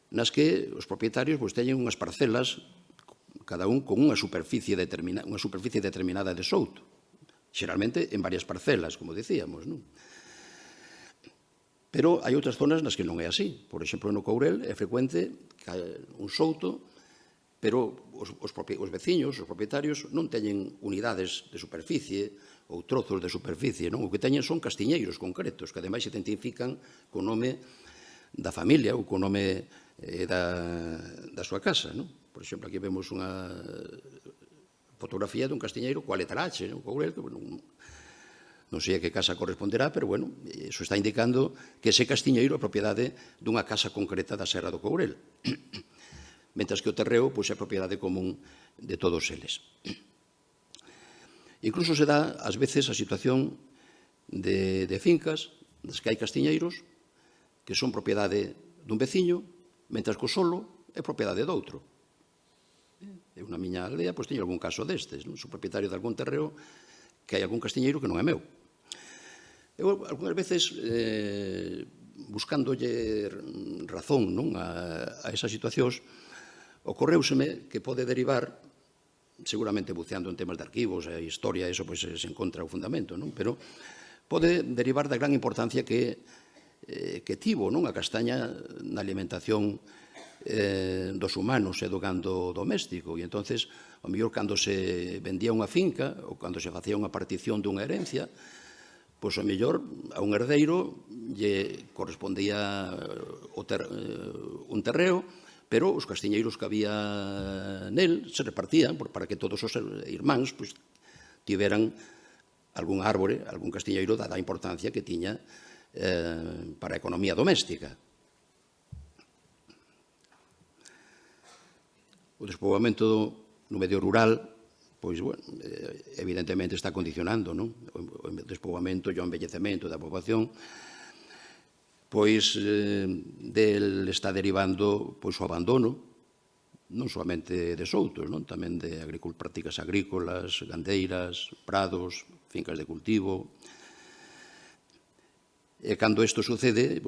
nas que os propietarios teñen unhas parcelas, cada un con unha superficie determinada de souto, xeralmente en varias parcelas, como dicíamos. Pero hai outras zonas nas que non é así. Por exemplo, no Courel é frecuente que un souto, pero os veciños, os propietarios, non teñen unidades de superficie ou trozos de superficie, o que teñen son castiñeiros concretos, que ademais se identifican co nome da familia ou co nome da súa casa. Por exemplo, aquí vemos unha fotografía dun castiñeiro coa letra H, o Courel, que non sei a que casa corresponderá, pero, iso está indicando que ese castiñeiro é propiedade dunha casa concreta da Serra do Courel, mentras que o terreo é propiedade común de todos eles. Incluso se dá, ás veces, a situación de fincas das que hai castiñeiros que son propiedade dun veciño, mentras que o solo é propiedade doutro. Eu na miña aldea teño algún caso destes, sou propietario de algún terreo que hai algún castiñeiro que non é meu. Eu, algunhas veces, buscándolle razón a esas situacións, ocorreuseme que pode derivar, seguramente buceando en temas de arquivos e historia, eso se encontra o fundamento, pero pode derivar da gran importancia que tivo a castaña na alimentación dos humanos e do gando doméstico. E entonces, ao mellor, cando se vendía unha finca ou cando se facía unha partición dunha herencia, ao mellor a un herdeiro lle correspondía un terreo, pero os castiñeiros que había nel se repartían para que todos os irmáns tiveran algún árbore, algún castiñeiro, dada a importancia que tiña para a economía doméstica. O despoboamento no medio rural pois, bueno, evidentemente está condicionando, non? O despoboamento e o envellecemento da poboación, pois del está derivando pois o abandono, non somente de soutos, non? Tamén de prácticas agrícolas, gandeiras, prados, fincas de cultivo. E cando isto sucede,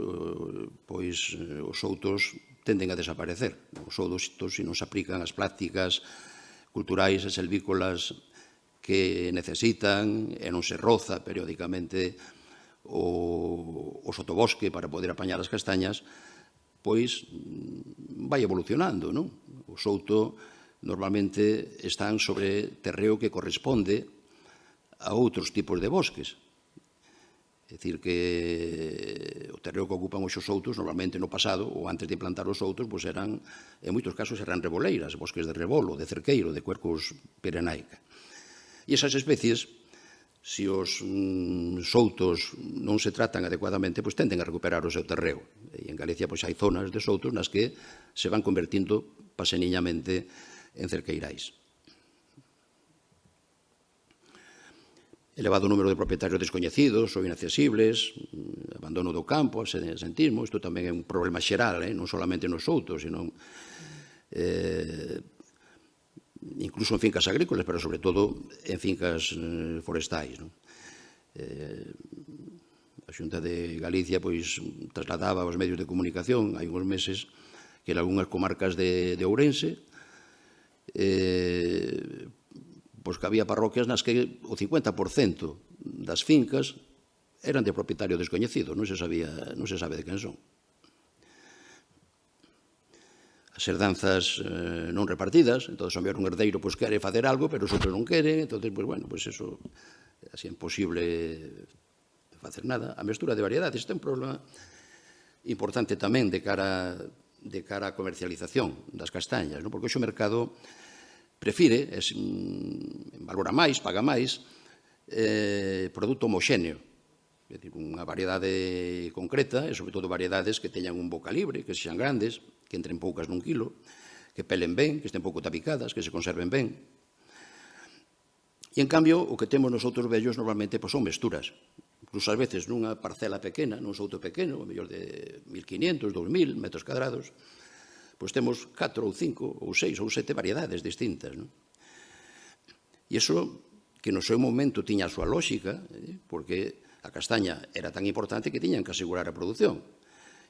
pois os soutos tenden a desaparecer. Os soutos, se non se aplican as prácticas culturais e selvícolas que necesitan e non se roza periódicamente o sotobosque para poder apañar as castañas, pois vai evolucionando, non? O souto normalmente están sobre terreo que corresponde a outros tipos de bosques. É dicir, que o terreo que ocupan os soutos normalmente no pasado, ou antes de plantar os soutos, pois eran, en moitos casos, eran reboleiras, bosques de rebolo, de cerqueiro, de cuercos pirenaica. E esas especies, se os soutos non se tratan adecuadamente, pois tenden a recuperar o seu terreo. E en Galicia pois hai zonas de soutos nas que se van convertindo paseniñamente en cerqueirais. Elevado número de propietarios descoñecidos ou inaccesibles, abandono do campo, absentismo, isto tamén é un problema xeral, non solamente nos soutos, sino incluso en fincas agrícolas, pero sobre todo en fincas forestais. A Xunta de Galicia pois trasladaba aos medios de comunicación hai uns meses que en algunhas comarcas de Ourense pois que había parroquias nas que o 50% das fincas eran de propietario descoñecido, non se sabe de quen son. As herdanzas non repartidas, entón, o mellor un herdeiro pois quere facer algo, pero os outros non queren, entón, pois, bueno, pois eso, así é imposible facer nada. A mestura de variedades, este é un problema importante tamén de cara á comercialización das castañas, porque hoxe o mercado prefire, valora máis, paga máis, produto homoxéneo, é dicir, unha variedade concreta e, sobre todo, variedades que teñan un bo calibre, que sexan grandes, que entren poucas nun quilo, que pelen ben, que estén pouco tapicadas, que se conserven ben. E, en cambio, o que temos nos outros vellos normalmente son mesturas. Incluso, ás veces, nunha parcela pequena, nun souto pequeno, a mellor de 1.500, 2.000 metros cadrados, pois temos 4 ou 5 ou 6 ou 7 variedades distintas. E iso, que no seu momento tiña a súa lógica, porque a castaña era tan importante que tiñan que asegurar a produción.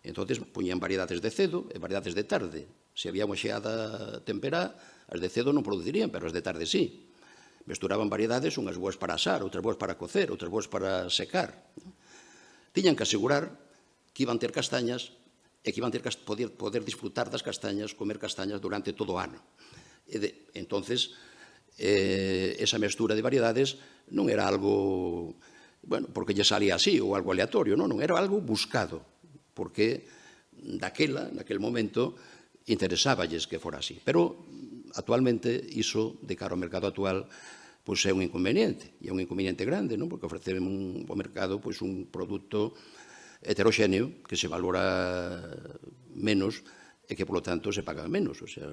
Entón, poñían variedades de cedo e variedades de tarde. Se había unha xeada temperá, as de cedo non producirían, pero as de tarde sí. Mesturaban variedades, unhas boas para asar, outras boas para cocer, outras boas para secar. Tiñan que asegurar que iban ter castañas e que iban ter que poder disfrutar das castañas, comer castañas durante todo o ano. Entonces, esa mestura de variedades non era algo, bueno, porque lle salía así ou algo aleatorio, non, era algo buscado, porque naquel momento, interesáballes que fora así. Pero, actualmente, iso, de cara ao mercado actual, pois é un inconveniente, e é un inconveniente grande, non? Porque ofrecen ao mercado un produto heteroxéneo que se valora menos e que, polo tanto, se paga menos. O sea,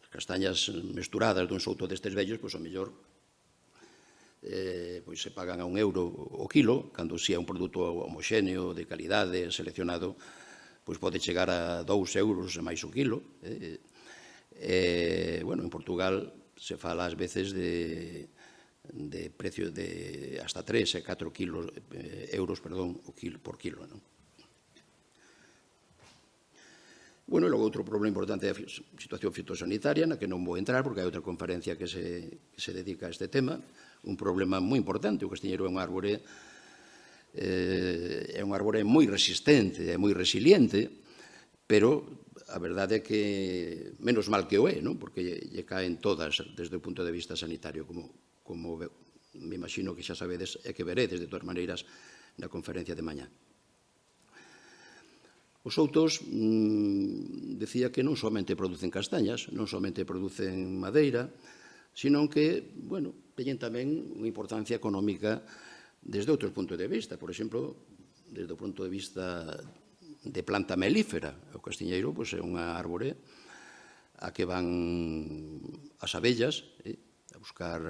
castañas mesturadas dun souto destes vellos, pois, ao mellor, se pagan a €1 o quilo, cando se é un produto homoxéneo, de calidade, seleccionado, pois pode chegar a €2 e máis o quilo. Bueno, en Portugal se fala ás veces de precios de hasta 3 e 4 euros por quilo. Bueno, e logo outro problema importante é a situación fitosanitaria, na que non vou entrar, porque hai outra conferencia que se dedica a este tema. Un problema moi importante. O castiñeiro é un árbore moi resistente, é moi resiliente, pero a verdade é que menos mal que o é, porque lle caen todas desde o punto de vista sanitario, como me imagino que xa sabedes e que veredes de todas maneiras na conferencia de mañá. Os soutos, decía que non somente producen castañas, non somente producen madeira, sino que, bueno, teñen tamén unha importancia económica desde outros puntos de vista. Por exemplo, desde o punto de vista de planta melífera. O castiñeiro é unha árbore a que van as abellas, a buscar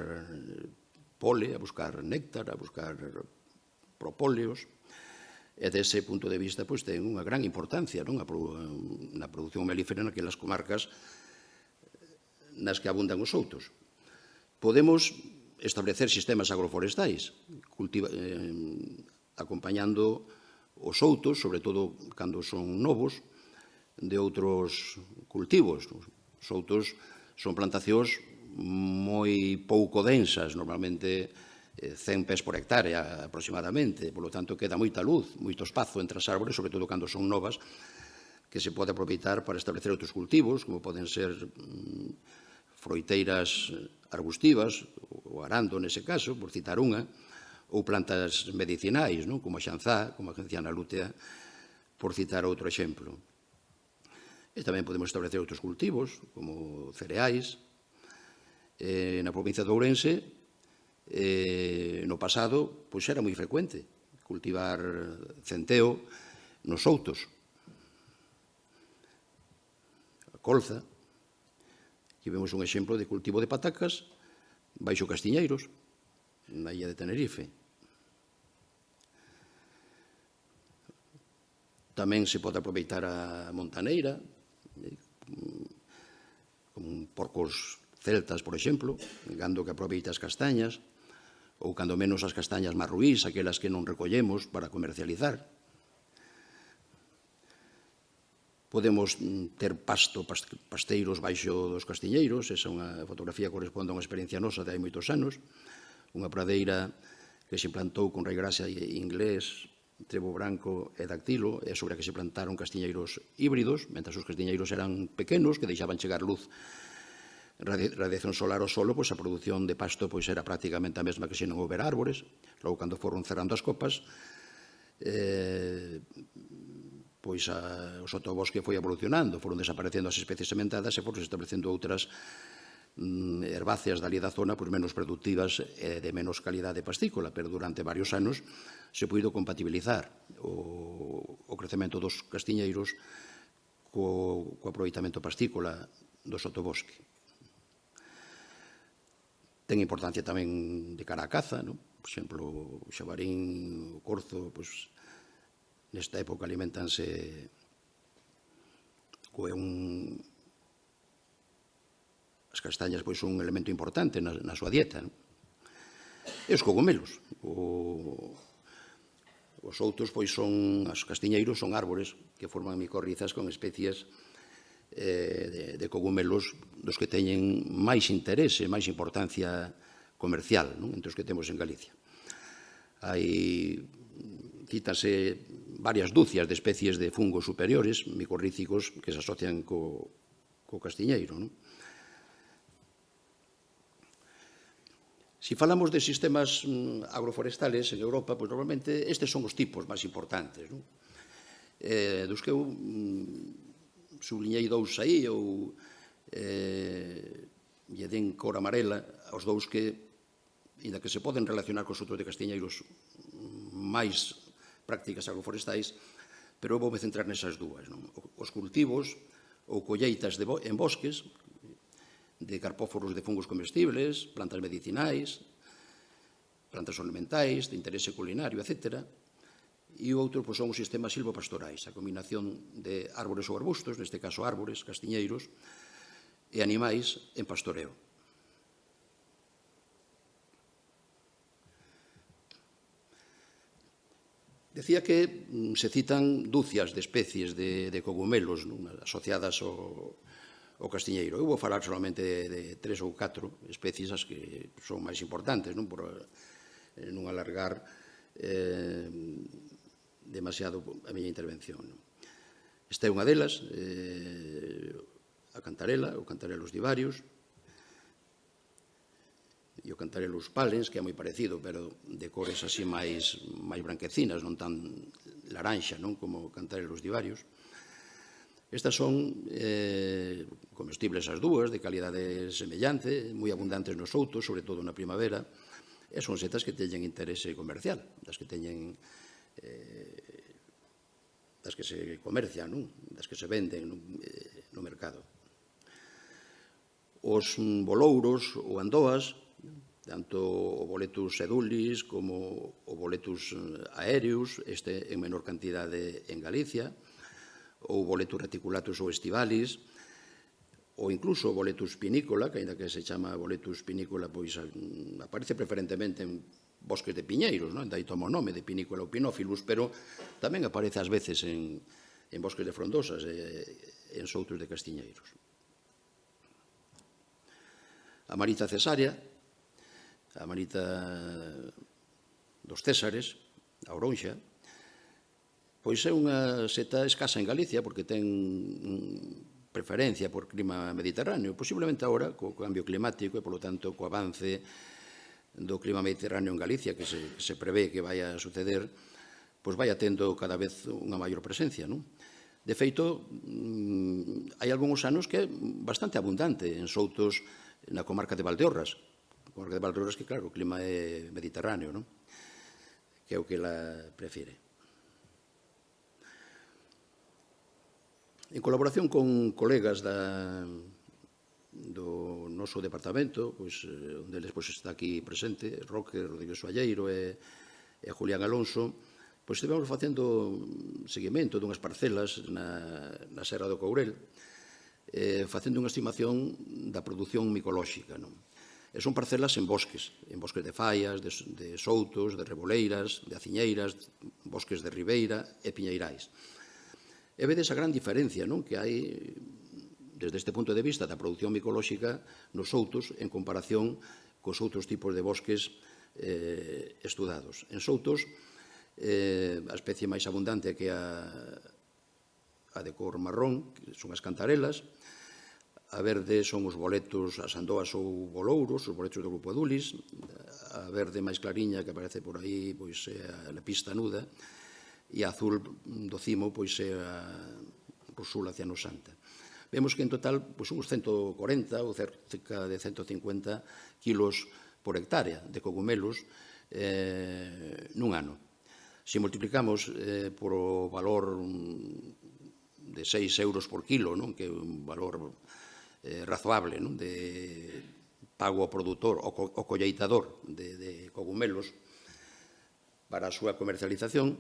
pole, a buscar néctar, a buscar propóleos, e dese punto de vista ten unha gran importancia na produción melífera naquelas comarcas nas que abundan os soutos. Podemos establecer sistemas agroforestais, acompañando os soutos, sobre todo cando son novos, de outros cultivos. Os soutos son plantacións moi pouco densas, normalmente 100 pés por hectárea aproximadamente, polo tanto queda moita luz, moito espazo entre as árbores, sobre todo cando son novas, que se pode aproveitar para establecer outros cultivos, como poden ser froiteiras arbustivas, o arando nese caso, por citar unha, ou plantas medicinais, como a xanzá, como a genciana lútea, por citar outro exemplo. E tamén podemos establecer outros cultivos, como cereais. Na provincia de Ourense, no pasado, era moi frecuente cultivar centeo nos soutos. A colza. Aquí vemos un exemplo de cultivo de patacas baixo Castiñeiros, na illa de Tenerife. Tamén se pode aproveitar a montaneira, como porcos celtas, por exemplo, gando que aproveita as castañas, ou cando menos as castañas marruís, aquelas que non recollemos para comercializar. Podemos ter pasteiros baixo dos castiñeiros, esa é unha fotografía que corresponde a unha experiencia nosa de hai moitos anos, unha pradeira que se plantou con raigraxa inglés, trevo branco e dactilo, e sobre a que se plantaron castiñeiros híbridos, mentre os castiñeiros eran pequenos, que deixaban chegar luz, radiación solar ao solo, a produción de pasto era prácticamente a mesma que se non houbera árbores. Logo, cando foron cerrando as copas, o sotobosque foi evolucionando, foron desaparecendo as especies sementadas e foron establecendo outras herbáceas dali da zona menos productivas e de menos calidade pastícola, pero durante varios anos se puido compatibilizar o crecemento dos castiñeiros co aproveitamento pastícola do sotobosque. Ten importancia tamén de cara á caza, por exemplo, o xabarín, o corzo, nesta época alimentanse as castañas son un elemento importante na súa dieta. E os cogumelos. Os outros, os castiñeiros, son árbores que forman micorrizas con especies de cogumelos dos que teñen máis interese, máis importancia comercial, entre os que temos en Galicia. Cítase varias dúcias de especies de fungos superiores, micorrícicos, que se asocian co castiñeiro. Se falamos de sistemas agroforestales en Europa, normalmente estes son os tipos máis importantes. Dos que eu subliñei dous aí, ou lle den cor amarela aos dous que, inda que se poden relacionar cos outros de castiñeiros máis prácticas agroforestais, pero eu voume centrar nesas dúas. Os cultivos ou colleitas en bosques, de carpóforos de fungos comestibles, plantas medicinais, plantas ornamentais, de interese culinario, etc. E o outro son os sistemas silvopastorais, a combinación de árbores ou arbustos, neste caso árbores, castiñeiros, e animais en pastoreo. Decía que se citan dúcias de especies de cogumelos asociadas ao castiñeiro. Eu vou falar solamente de 3 ou 4 especies as que son máis importantes, por non alargar demasiado a miña intervención. Esta é unha delas, a cantarela, o cantarelos divarius, e o cantarelus palens, que é moi parecido, pero de cores así máis branquecinas, non tan laranxa, como o cantarelus divarius. Estas son comestibles as dúas, de calidade semellante, moi abundantes nos soutos, sobre todo na primavera, e son setas que teñen interese comercial, das que se comercian, das que se venden no mercado. os bolouros ou andoas, tanto o boletus edulis como o boletus aéreos, este en menor cantidade en Galicia, ou boletus reticulatus ou estivalis, ou incluso o boletus pinícola, que ainda que se chama boletus pinícola, pois aparece preferentemente en bosques de piñeiros, non? Dai toma o nome de pinícola ou pinófilus, pero tamén aparece ás veces en bosques de frondosas e en soutos de castiñeiros. A marita cesárea, a marita dos Césares, a oronxa, pois é unha seta escasa en Galicia porque ten preferencia por clima mediterráneo. Posiblemente agora, co cambio climático e, polo tanto, co avance do clima mediterráneo en Galicia, que se prevé que vai a suceder, pois vai tendo cada vez unha maior presencia, non? De feito, hai algúns anos que é bastante abundante en soutos na comarca de Valdeorras. A comarca de Valdeorras que, claro, o clima é mediterráneo, non? Que é o que ela prefire. En colaboración con colegas do noso departamento, onde eles está aquí presente, Roque Rodríguez Sualleiro e Julián Alonso, estivemos facendo seguimento dunhas parcelas na Serra do Courel, facendo unha estimación da produción micolóxica. E son parcelas en bosques de faias, de soutos, de reboleiras, de aciñeiras, bosques de ribeira e piñeirais. E vedes a gran diferencia que hai desde este punto de vista da produción micolóxica nos soutos en comparación cos outros tipos de bosques estudados. En soutos, a especie máis abundante que a de cor marrón, que son as cantarelas, a verde son os boletos, as andoas ou bolouros, os boletos do grupo Edulis, a verde máis clariña que aparece por aí é a lepista nuda, e a azul do cimo é a Rosula cianosanta. Vemos que en total son uns 140 ou cerca de 150 kilos por hectárea de cogumelos nun ano. Se multiplicamos por o valor de 6 euros por kilo, que é un valor razoable de pago ao produtor, ao colleitador de cogumelos para a súa comercialización,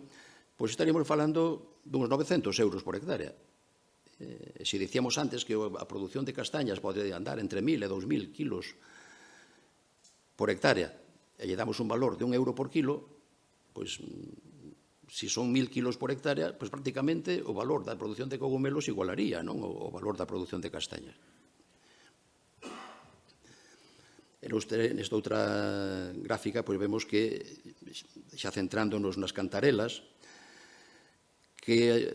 pois estaríamos falando duns 900 euros por hectárea. Se dicíamos antes que a produción de castañas pode andar entre 1.000 e 2.000 kilos por hectárea, e lle damos un valor de 1 euro por kilo, pois, se son 1.000 kilos por hectárea, pois prácticamente o valor da produción de cogumelos igualaría o valor da produción de castañas. Nesta outra gráfica, pois vemos que, xa centrándonos nas cantarelas, que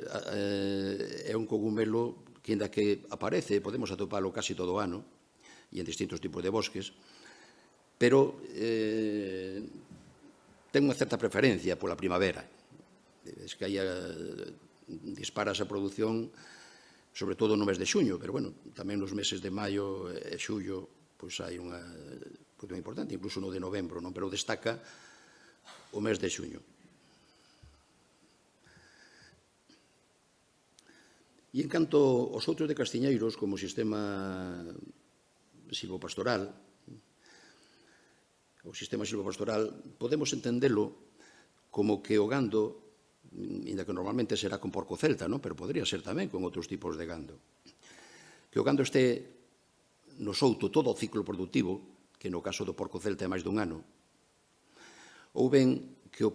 é un cogumelo que, ainda que aparece, podemos atopalo casi todo o ano, e en distintos tipos de bosques, pero ten unha certa preferencia pola primavera. Es que disparas a produción, sobre todo no mes de xuño, pero, bueno, tamén nos meses de maio e xullo, pois hai unha produción importante, incluso no de novembro, pero destaca o mes de xuño. E en canto aos outros de castiñeiros, como sistema silvopastoral, o sistema silvopastoral, podemos entendelo como que o gando, ainda que normalmente será con porco celta, pero podría ser tamén con outros tipos de gando, que o gando este no souto todo o ciclo productivo, que no caso do porco celta é máis dun ano, ou ben que o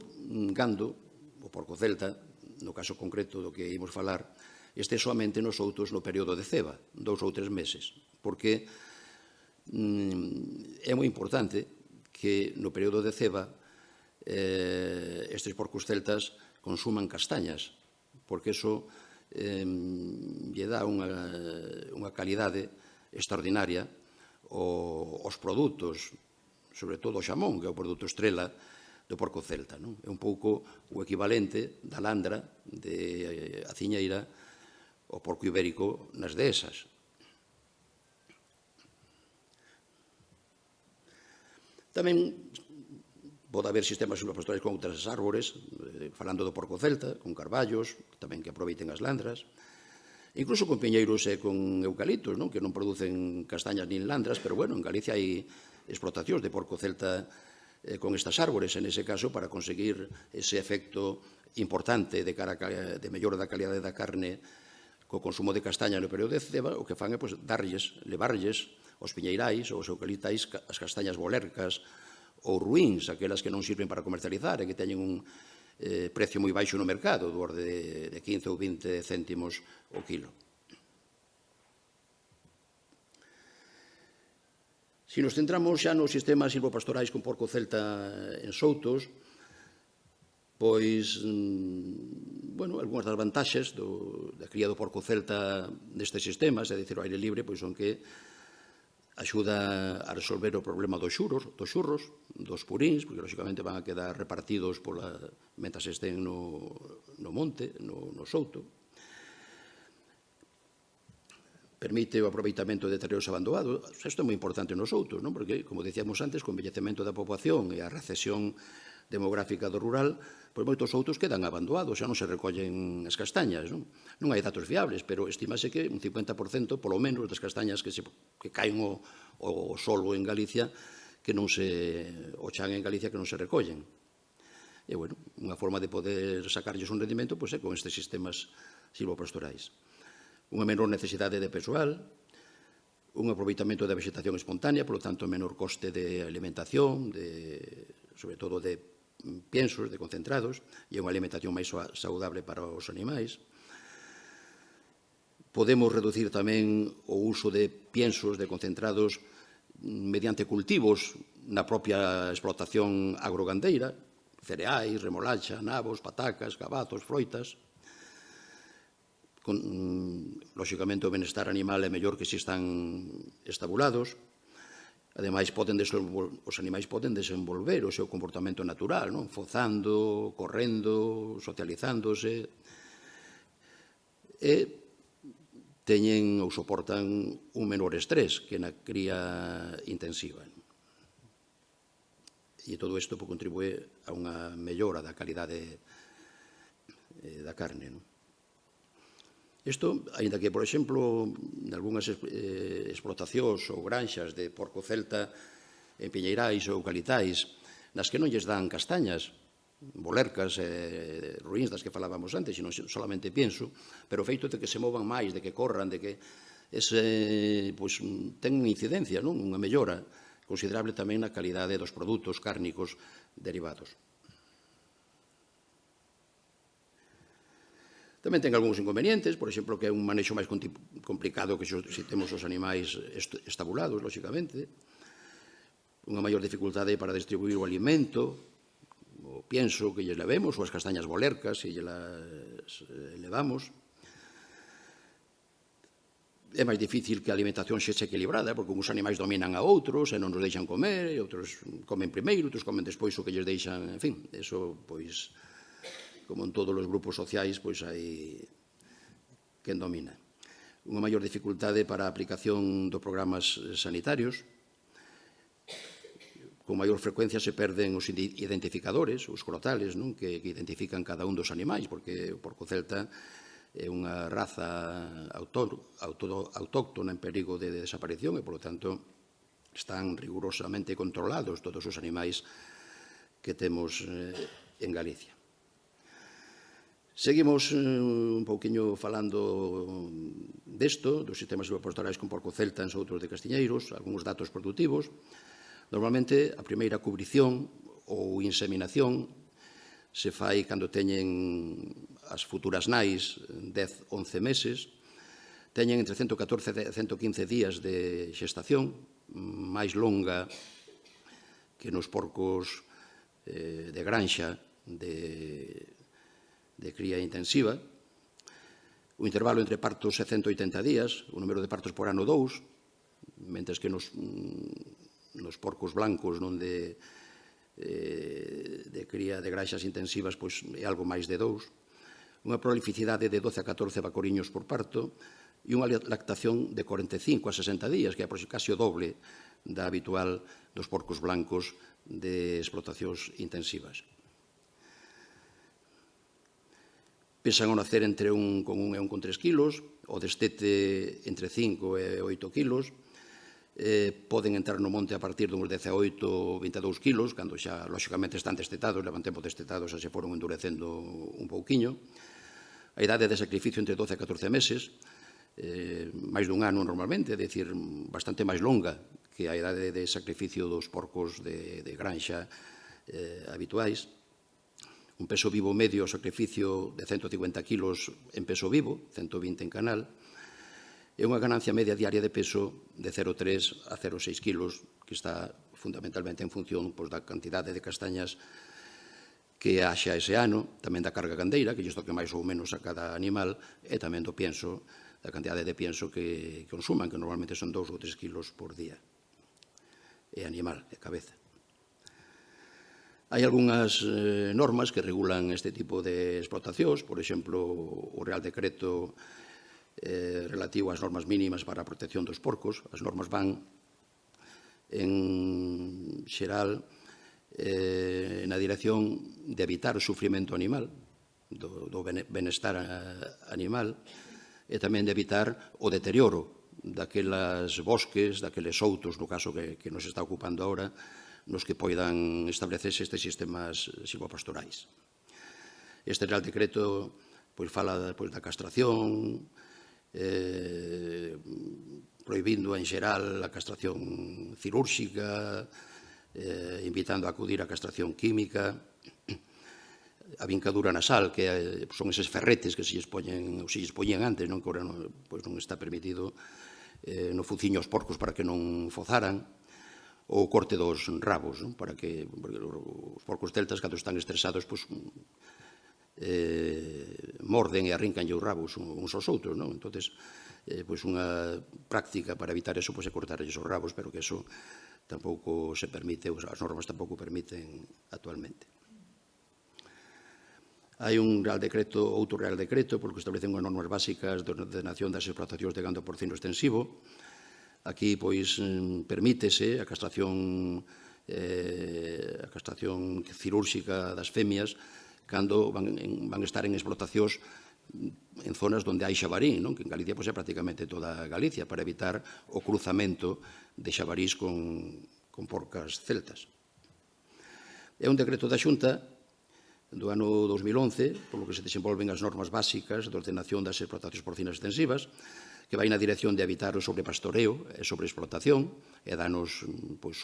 gando, o porco celta, no caso concreto do que imos falar, este soamente nos outos no período de ceba, 2 ou 3 meses, porque é moi importante que no período de ceba estes porcos celtas consuman castañas, porque iso lle dá unha calidade extraordinaria aos produtos, sobre todo o xamón, que é o produto estrela do porco celta. É un pouco o equivalente da landra de aciñeira o porco ibérico nas dehesas. Tamén pode haber sistemas silvopastoriais con outras árbores, falando do porco celta, con carballos, tamén que aproveiten as landras. incluso con piñeiros e con eucaliptos, que non producen castañas nin landras, pero, bueno, en Galicia hai explotacións de porco celta con estas árbores, en ese caso, para conseguir ese efecto importante de cara de mellora da calidade da carne co consumo de castaña no período de ceba, o que fan é levarlles aos piñeirais ou aos eucaliptais as castañas bolercas ou ruíns, aquelas que non sirven para comercializar e que teñen un precio moi baixo no mercado, do orde de 15 ou 20 céntimos o kilo. Se nos centramos xa nos sistemas silvopastorais con porco celta en soutos, pois, bueno, algunhas das vantaxes da cría do porco celta nestes sistemas, é dicir, o aire libre, pois son que axuda a resolver o problema dos xurros, dos purins, porque, lóxicamente, van a quedar repartidos mentras estén no monte, no souto. Permite o aproveitamento de terreos abandonados. Isto é moi importante nos outos, porque, como dicíamos antes, co envellecemento da poboación e a recesión demográfica do rural, pois moitos outos quedan abandonados, xa non se recollen as castañas. Non hai datos fiables, pero estimase que un 50%, polo menos, das castañas que caen ao solo en Galicia, o chan en Galicia, que non se recollen. E, bueno, unha forma de poder sacarlles un rendimento é con estes sistemas silvopastorais. Unha menor necesidade de persoal, un aproveitamento da vegetación espontánea, polo tanto, menor coste de alimentación, sobre todo de piensos, de concentrados, e unha alimentación máis saudable para os animais. Podemos reducir tamén o uso de piensos, de concentrados, mediante cultivos na propia explotación agrogandeira, cereais, remolacha, nabos, patacas, cabazos, froitas. Lóxicamente, o benestar animal é mellor que se están estabulados. Ademais, os animais poden desenvolver o seu comportamento natural, fozando, correndo, socializándose, e teñen ou soportan un menor estrés que na cría intensiva. E todo isto contribúe a unha mellora da calidade da carne. Isto, aínda que, por exemplo, en algunhas explotacións ou granxas de porco celta en piñeirais ou eucaliptais, nas que non lles dan castañas, bolercas e ruíns das que falábamos antes, sino solamente pienso, pero o feito de que se movan máis, de que corran, de que ten unha incidencia, unha mellora considerable tamén na calidade dos produtos cárnicos derivados. Tamén ten algúns inconvenientes, por exemplo, que é un manexo máis complicado que se temos os animais estabulados, lóxicamente, unha maior dificultade para distribuir o alimento, o pienso que lles levemos, ou as castañas bolercas, se lles levamos. É máis difícil que a alimentación sexa equilibrada, porque uns animais dominan a outros e non nos deixan comer, e outros comen primeiro, outros comen despois o que lles deixan, en fin, eso, pois, como en todos os grupos sociais, pois hai quen domina. Unha maior dificultade para a aplicación dos programas sanitarios. Con maior frecuencia se perden os identificadores, os crotales, que identifican cada un dos animais, porque o porco celta é unha raza autóctona en perigo de desaparición e, polo tanto, están rigurosamente controlados todos os animais que temos en Galicia. Seguimos un pouquiño falando desto, dos sistemas silvopastorais con porco celta en Soutros de Castiñeiros, algúns datos produtivos. Normalmente, a primeira cubrición ou inseminación se fai cando teñen as futuras nais 10-11 meses, teñen entre 114 e 115 días de xestación, máis longa que nos porcos de granxa de cría intensiva. O intervalo entre partos é 180 días, o número de partos por ano 2, mentres que nos porcos blancos de cría de granxas intensivas é algo máis de 2. Unha prolificidade de 12 a 14 vacoriños por parto e unha lactación de 45 a 60 días, que é casi o doble da habitual dos porcos blancos de explotacións intensivas. pesan ao nacer entre 1,1 e 1,3 kilos, o destete entre 5 e 8 kilos, poden entrar no monte a partir dunhos 18 ou 22 kilos, cando xa, lóxicamente, están destetados, levan tempo destetados, xa se foron endurecendo un pouquiño. A idade de sacrificio entre 12 e 14 meses, máis dun ano normalmente, é dicir, bastante máis longa que a idade de sacrificio dos porcos de granxa habituais. Un peso vivo medio ao sacrificio de 150 kilos en peso vivo, 120 en canal, e unha ganancia media diaria de peso de 0,3 a 0,6 kilos, que está fundamentalmente en función da cantidade de castañas que haxa ese ano, tamén da carga gandeira, que lles toque máis ou menos a cada animal, e tamén do pienso, da cantidade de pienso que consuman, que normalmente son 2 ou 3 kilos por día. É animal, é cabeza. Hai algunhas normas que regulan este tipo de explotacións, por exemplo, o Real Decreto relativo ás normas mínimas para a protección dos porcos. As normas van, en xeral, na dirección de evitar o sufrimento animal, do benestar animal, e tamén de evitar o deterioro daquelas bosques, daqueles outos, no caso que nos está ocupando agora, nos que poidan establecerse estes sistemas silvopastorais. Este Real Decreto fala da castración, prohibindo en xeral a castración cirúrxica, invitando a acudir á castración química, a vincadura nasal, que son eses ferretes que se lles poñían antes, que agora non está permitido no fuciño aos porcos para que non fozaran, ou o corte dos rabos, porque os porcos celtas, cando están estresados, morden e arrincanlle os rabos uns aos outros, non? Entón, unha práctica para evitar eso é cortarlles os rabos, pero que eso tampouco se permite, as normas tampouco permiten actualmente. Hai un Real Decreto, outro Real Decreto, porque establecen unhas normas básicas de ordenación das explotacións de gando porcino extensivo. Aquí, permítese a castración cirúrxica das femias cando van estar en explotacións en zonas onde hai xabarín, que en Galicia é prácticamente toda Galicia, para evitar o cruzamento de xabarís con porcas celtas. É un decreto da Xunta do ano 2011, polo que se desenvolven as normas básicas de ordenación das explotacións porcinas extensivas, que vai na dirección de evitar o sobrepastoreo e sobreexplotación e danos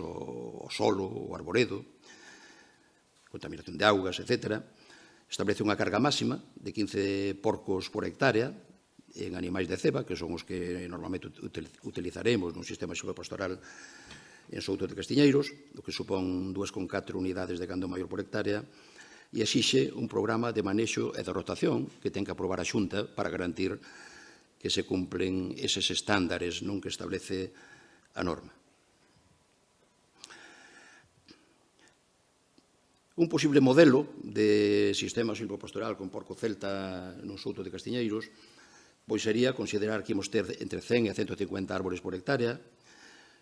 ao solo, ao arboredo, contaminación de augas, etc. Establece unha carga máxima de 15 porcos por hectárea en animais de ceba, que son os que normalmente utilizaremos nun sistema silvopastoral en Souto de Castiñeiros, o que supón 2,4 unidades de gando maior por hectárea, e exixe un programa de manexo e de rotación que ten que aprobar a Xunta para garantir que se cumplen eses estándares que establece a norma. Un posible modelo de sistema silvopastoral con porco celta no Souto de Castiñeiros sería considerar que imos ter entre 100 e 150 árboles por hectárea,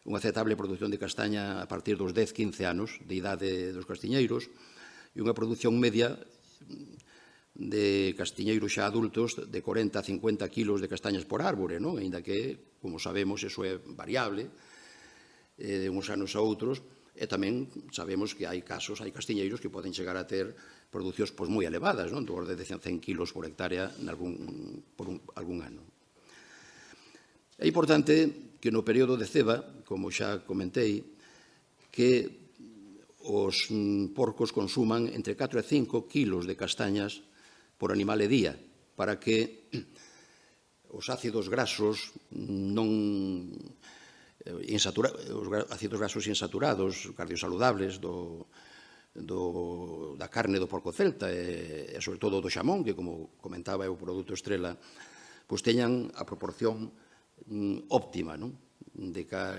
unha aceptable produción de castaña a partir dos 10-15 anos de idade dos castiñeiros e unha produción media de castiñeiros xa adultos de 40 a 50 kilos de castañas por árbore, ainda que, como sabemos, eso é variable de uns anos a outros, e tamén sabemos que hai castiñeiros que poden chegar a ter producións moi elevadas, do orde de 100 kilos por hectárea por algún ano. É importante que no período de ceba, como xa comentei, que os porcos consuman entre 4 e 5 kilos de castañas por animal e día, para que os ácidos grasos insaturados, cardiosaludables da carne do porco celta e, sobre todo, do xamón, que, como comentaba, é o produto estrela, teñan a proporción óptima,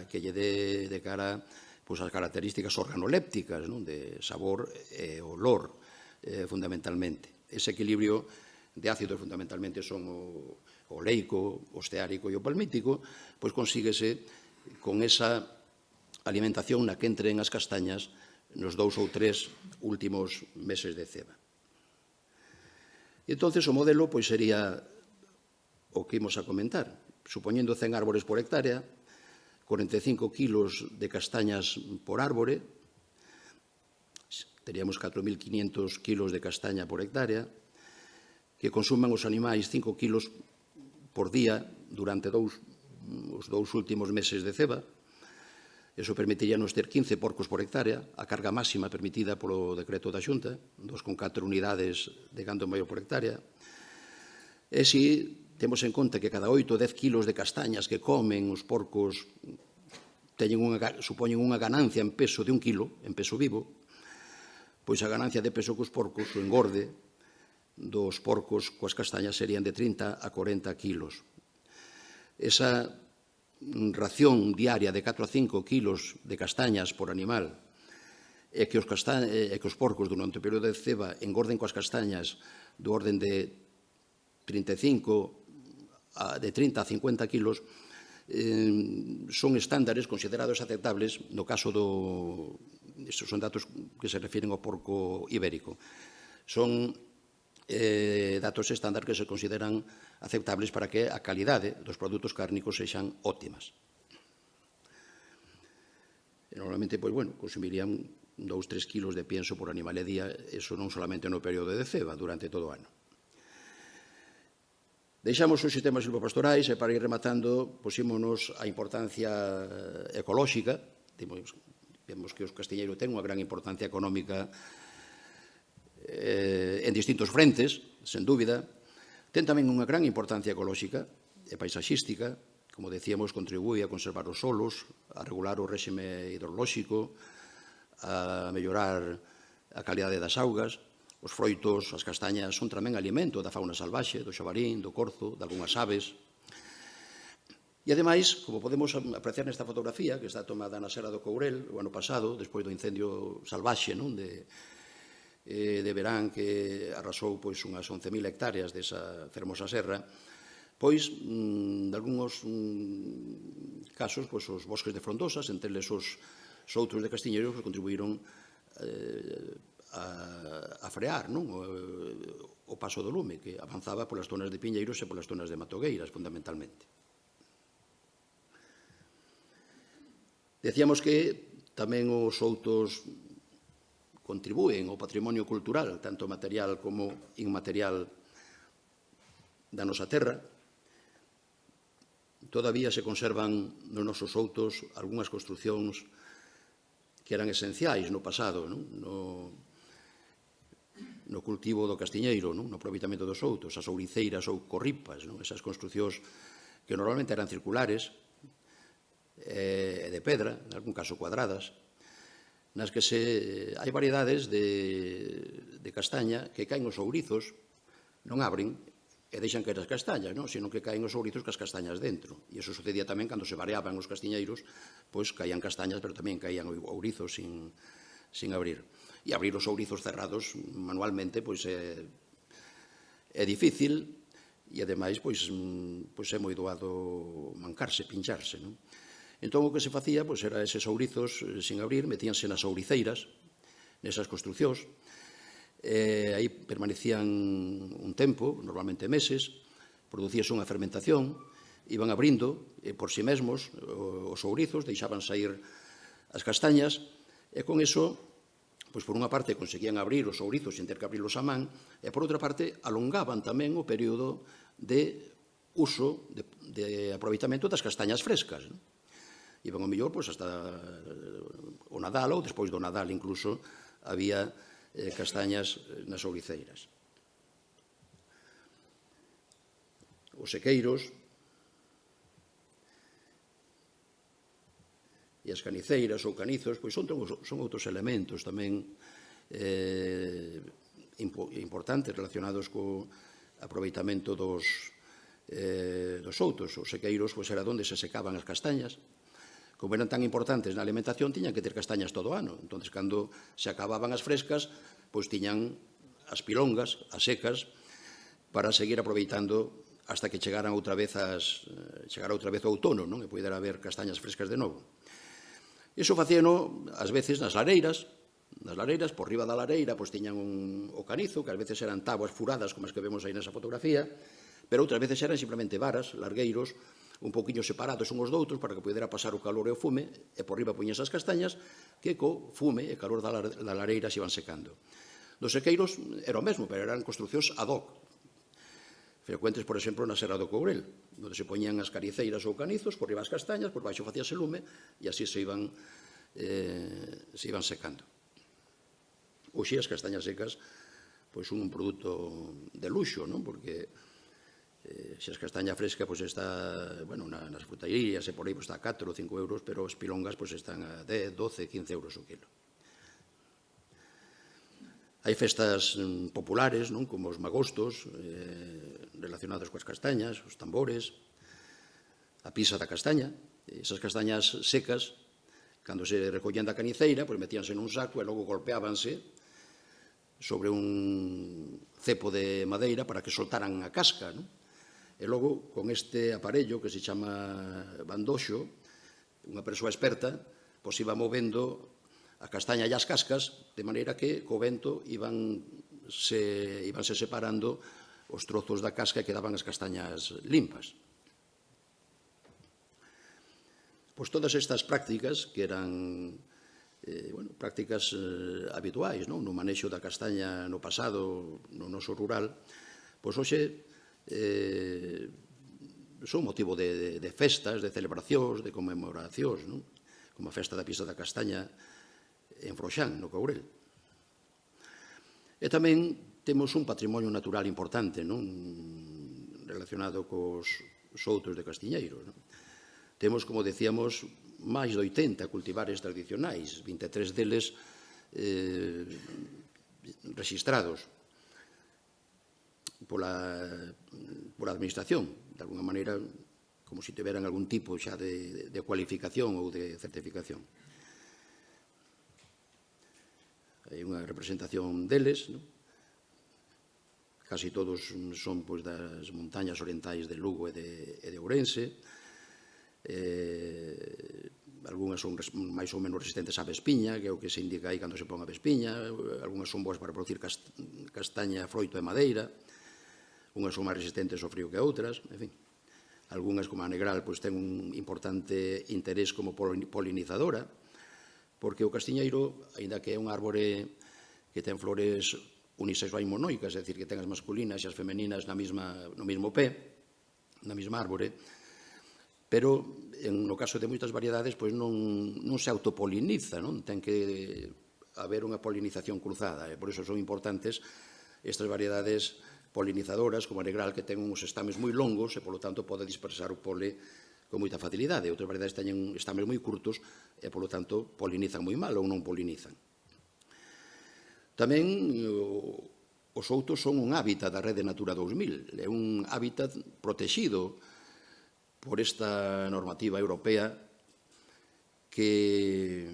que lle dé de cara as características organolépticas, de sabor e olor, fundamentalmente. Ese equilibrio de ácidos, fundamentalmente, son o oleico, o steárico e o palmítico, consíguese con esa alimentación na que entren as castañas nos 2 ou 3 últimos meses de ceba. E entón, o modelo pois sería o que imos a comentar. Supoñendo 100 árbores por hectárea, 45 kilos de castañas por árbore, teríamos 4.500 kilos de castaña por hectárea, que consuman os animais 5 kilos por día durante os 2 últimos meses de ceba. Eso permitiríanos ter 15 porcos por hectárea, a carga máxima permitida polo decreto da Xunta, 2,4 unidades de gando maior por hectárea. E se temos en conta que cada 8 ou 10 kilos de castañas que comen os porcos supoñen unha ganancia en peso de 1 kilo, en peso vivo, pois a ganancia de peso cos porcos, o engorde dos porcos coas castañas serían de 30 a 40 kilos. Esa ración diaria de 4 a 5 kilos de castañas por animal e que os porcos durante o período de ceba engorden coas castañas do orden de 30 a 50 kilos, son estándares considerados aceptables no caso do... Estos son datos que se refiren ao porco ibérico. Son datos estándar que se consideran aceptables para que a calidade dos produtos cárnicos sexan óptimas. Normalmente, pois, bueno, consumirían 2-3 kilos de pienso por animal e día, eso non solamente no período de ceba, durante todo o ano. Deixamos os sistemas silvopastorais e para ir rematando, posímonos a importancia ecolóxica. Vemos que os castiñeiros ten unha gran importancia económica en distintos frentes, sen dúbida. Ten tamén unha gran importancia ecolóxica e paisaxística. Como decíamos, contribúe a conservar os solos, a regular o réxime hidrolóxico, a mellorar a calidade das augas. Os froitos, as castañas, son tamén alimento da fauna salvaxe, do xabarín, do corzo, de algunhas aves. E, ademais, como podemos apreciar nesta fotografía, que está tomada na Serra do Courel o ano pasado, despois do incendio salvaxe de verán que arrasou unhas 11.000 hectáreas desa fermosa serra, pois, nalgúns casos, os bosques de frondosas, entre eles os outros de castiñeiros, contribuíron a frear o paso do lume, que avanzaba polas zonas de piñeiros e polas zonas de matogueiras, fundamentalmente. Decíamos que tamén os outos contribúen ao patrimonio cultural, tanto material como inmaterial da nosa terra. Todavía se conservan nos nosos outos algunhas construcións que eran esenciais no pasado, no cultivo do castiñeiro, no aproveitamento dos outos, as ouriceiras ou corripas, esas construcións que normalmente eran circulares e de pedra, en algún caso cuadradas, nas que hai variedades de castaña que caen os ourizos, non abren e deixan caer as castañas, sino que caen os ourizos cas castañas dentro. E iso sucedía tamén cando se variaban os castiñeiros, pois caían castañas, pero tamén caían ourizos sin abrir. E abrir os ourizos cerrados manualmente pois é difícil e, ademais, pois é moi doado mancarse, pincharse. Entón, o que se facía era eses ourizos sin abrir, metíanse nas ouriceiras, nesas construcións, aí permanecían un tempo, normalmente meses, producíase unha fermentación, iban abrindo por si mesmos os ourizos, deixaban sair as castañas, e con eso, pois por unha parte conseguían abrir os ourizos sin ter que abrirlos a man, e por outra parte alongaban tamén o período de uso, de aproveitamento das castañas frescas. Iban ao mellor hasta o Nadal, ou despois do Nadal incluso, había castañas nas ouriceiras. Os sequeiros e as caniceiras ou canizos son outros elementos tamén importantes relacionados co aproveitamento dos outos. Os sequeiros era onde se secaban as castañas. Como eran tan importantes na alimentación, tiñan que ter castañas todo o ano. Entón, cando se acababan as frescas, pois tiñan as pilongas, as secas, para seguir aproveitando hasta que chegara outra vez o outono, e pudera haber castañas frescas de novo. Iso facíano, ás veces, nas lareiras, nas lareiras, por riba da lareira, pois tiñan o canizo, que ás veces eran táboas furadas, como as que vemos aí nesa fotografía, pero outras veces eran simplemente varas, largueiros, un pouquiño separados uns doutros para que pudera pasar o calor e o fume, e por riba poñen esas castañas que co fume e calor da lareira se iban secando. Nos sequeiros era o mesmo, pero eran construcións ad hoc, frecuentes, por exemplo, na Serra do Courel, onde se poñían as cariceiras ou canizos, por riba as castañas, por baixo facíase lume, e así se iban secando. Hoxe as castañas secas pois son un produto de luxo, non? Porque se as castaña fresca pois está, bueno, nas fruteirías e por aí pois está a 4 ou 5 euros, pero as pilongas pois están a 10, 12, 15 euros o kilo. Hai festas populares, non? Como os magostos, relacionados coas castañas, os tambores, a pisa da castaña. Esas castañas secas, cando se recollían da caniceira, pois metíanse nun saco e logo golpeábanse sobre un cepo de madeira para que soltaran a casca, non? E logo, con este aparello que se chama bandoxo, unha persoa experta, pois iba movendo a castaña e as cascas, de maneira que co vento íbanse separando os trozos da casca e quedaban as castañas limpas. Pois todas estas prácticas, que eran prácticas habituais no manexo da castaña no pasado, no noso rural, pois hoxe son motivo de festas, de celebracións, de conmemoracións, como a festa da pisa da castaña en Froxán, no Courel. E tamén temos un patrimonio natural importante relacionado cos soutos de Castiñeiro. Temos, como decíamos, máis de 80 cultivares tradicionais, 23 deles rexistrados pola administración, de alguna maneira, como se tiveran algún tipo xa de cualificación ou de certificación. Hai unha representación deles, casi todos son das montañas orientais de Lugo e de Ourense, algunhas son máis ou menos resistentes á vespiña, que é o que se indica aí cando se pon a vespiña, algunhas son boas para producir castaña, froito e madeira, unhas son máis resistentes ao frío que outras, en fin. Algunhas, como a negral, ten un importante interés como polinizadora, porque o castiñeiro, aínda que é un árbore que ten flores unisexuais monoicas, é dicir, que ten as masculinas e as femeninas no mesmo pé, na mesma árbore, pero no caso de moitas variedades non se autopoliniza, ten que haber unha polinización cruzada, e por iso son importantes estas variedades polinizadoras, como a negral, que ten uns estames moi longos e, polo tanto, pode dispersar o pole con moita facilidade. Outras variedades teñen estames moi curtos e, polo tanto, polinizan moi mal ou non polinizan. Tamén os outos son un hábitat da Rede Natura 2000. É un hábitat protexido por esta normativa europea que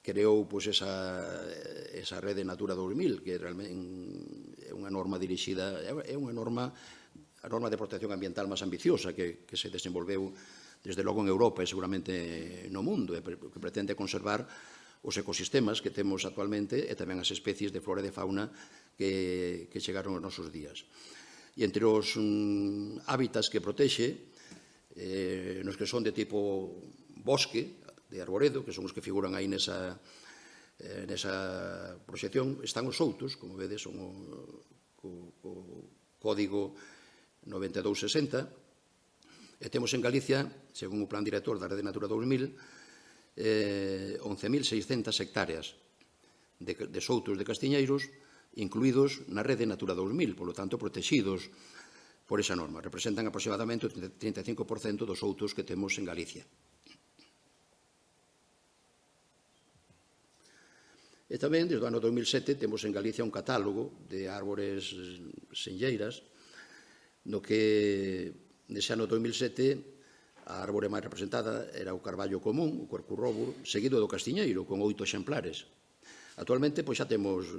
creou esa Rede Natura 2000, que realmente é unha norma dirixida, é unha norma, a norma de protección ambiental máis ambiciosa que se desenvolveu desde logo en Europa e seguramente no mundo, que pretende conservar os ecosistemas que temos actualmente e tamén as especies de flora e de fauna que chegaron aos nosos días. E entre os hábitats que protexe, nos que son de tipo bosque, de arboredo, que son os que figuran aí nesa proxección, están os outos, como vedes, son o código 9260, e temos en Galicia, según o plan director da Rede Natura 2000, 11.600 hectáreas de soutos de castiñeiros incluídos na Rede Natura 2000, polo tanto, protegidos por esa norma. Representan aproximadamente o 35% dos soutos que temos en Galicia. E tamén, desde o ano 2007, temos en Galicia un catálogo de árbores senlleiras, no que, nese ano 2007, a árbore máis representada era o carballo común, o corcurróboro, seguido do castiñeiro, con 8 exemplares. Actualmente, pois xa temos,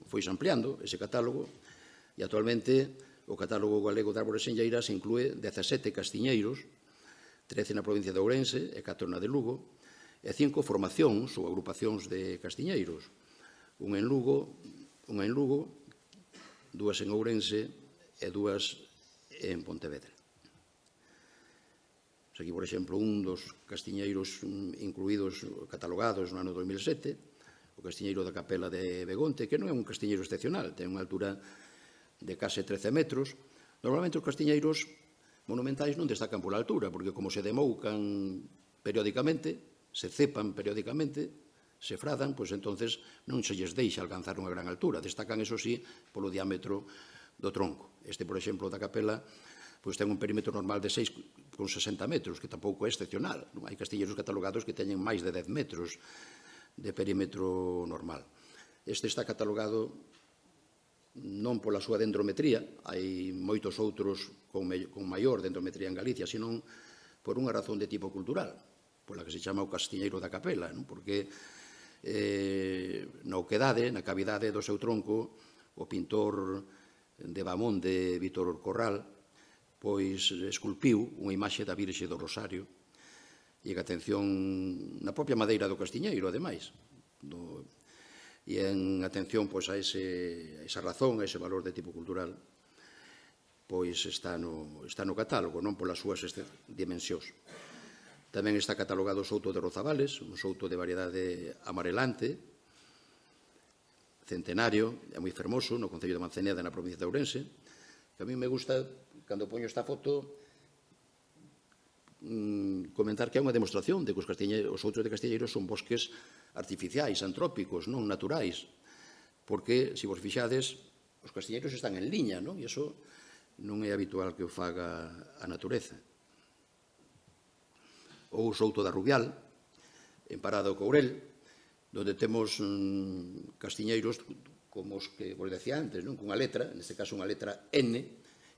foise ampliando ese catálogo, e actualmente o catálogo galego de árbores senlleiras inclúe 17 castiñeiros, 13 na provincia de Ourense e 4 na de Lugo, e 5 formacións ou agrupacións de castiñeiros, unha en Lugo, 2 en Ourense e 2 en Pontevedra. Aquí, por exemplo, un dos castiñeiros incluídos, catalogados no ano 2007, o castiñeiro da Capela de Begonte, que non é un castiñeiro excepcional, ten unha altura de case 13 metros. Normalmente os castiñeiros monumentais non destacan pola altura, porque como se demoucan periódicamente, se cepan periódicamente, se fradan, pois entonces non se lles deixa alcanzar unha gran altura. Destacan, eso sí, polo diámetro do tronco. Este, por exemplo, da Capela, pois ten un perímetro normal de 6,60 metros, que tampouco é excepcional. Hai castiñeiros catalogados que teñen máis de 10 metros de perímetro normal. Este está catalogado non pola súa dendrometría, hai moitos outros con maior dendrometría en Galicia, senón por unha razón de tipo cultural, pola que se chama o castiñeiro da Capela, porque na oquedade, na cavidade do seu tronco, o pintor de Bamonde, Vítor Corral, pois esculpiu unha imaxe da Virxe do Rosario e a atención na propia madeira do castiñeiro, ademais. E en atención pois, a esa razón, a ese valor de tipo cultural, pois está no catálogo, non polas súas dimensións. Tamén está catalogado o souto de Rozavales, un souto de variedade amarelante, centenario, é moi fermoso, no concello de Manzaneda, na provincia de Ourense, que a mí me gusta, cando poño esta foto, comentar que é unha demostración de que os outros de castiñeiros son bosques artificiais, antrópicos, non naturais, porque, se vos fixades, os castiñeiros están en liña, non? E iso non é habitual que o faga a natureza. Ou o souto da Rubial, en Parada do Courel, onde temos castiñeiros como os que vos decía antes, non? Cunha letra, neste caso unha letra N,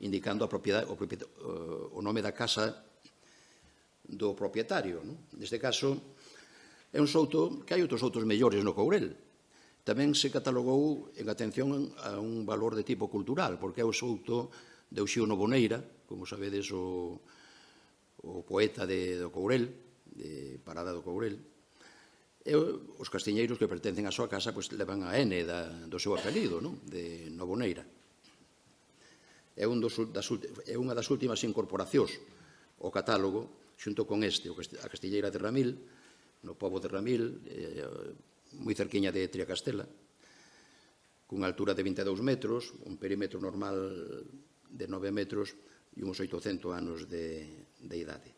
indicando o nome da casa do propietario. Neste caso, é un souto que hai outros soutos mellores no Courel. Tamén se catalogou en atención a un valor de tipo cultural, porque é o souto de Uxío Novoneira, como sabedes, o poeta do Courel, de Parada do Courel. E os castiñeiros que pertencen á súa casa levan a N do seu apelido, de Novoneira. É unha das últimas incorporacións ao catálogo, xunto con a Castilleira de Ramil, no pobo de Ramil, moi cerquiña de Triacastela, cunha altura de 22 metros, un perímetro normal de 9 metros e uns 800 anos de idade.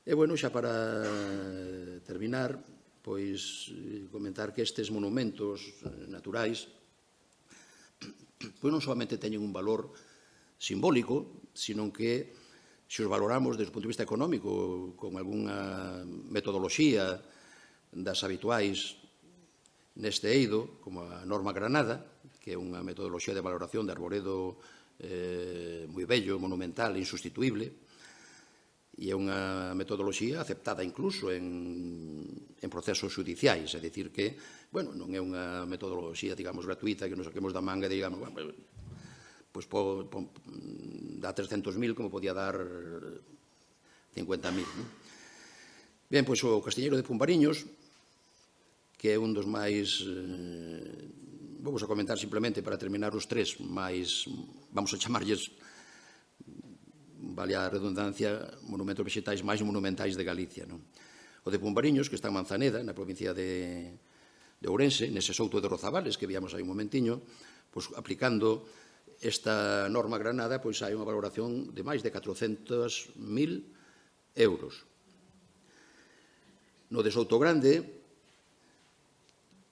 E, bueno, xa para terminar, pois comentar que estes monumentos naturais pois non solamente teñen un valor simbólico, sino que, se os valoramos desde o punto de vista económico, con algunha metodoloxía das habituais neste eido, como a norma Granada, que é unha metodoloxía de valoración de arboredo moi bello, monumental, insustituible, e é unha metodoloxía aceptada incluso en procesos judiciais, é dicir que, bueno, non é unha metodoloxía, digamos, gratuita, que nos saquemos da manga e digamos, pois dá 300.000 como podía dar 50.000. Ben, pois o Castiñeiro de Pumbariños, que é un dos máis, vamos a comentar simplemente para terminar os tres máis, vamos a chamarlles, vale a redundancia, monumentos vegetais máis monumentais de Galicia. O de Pumbariños, que está en Manzaneda, na provincia de Ourense, nese souto de Rozavales, que víamos aí un momentiño, pois aplicando esta norma Granada, pois hai unha valoración de máis de 400.000 euros. No de Souto Grande,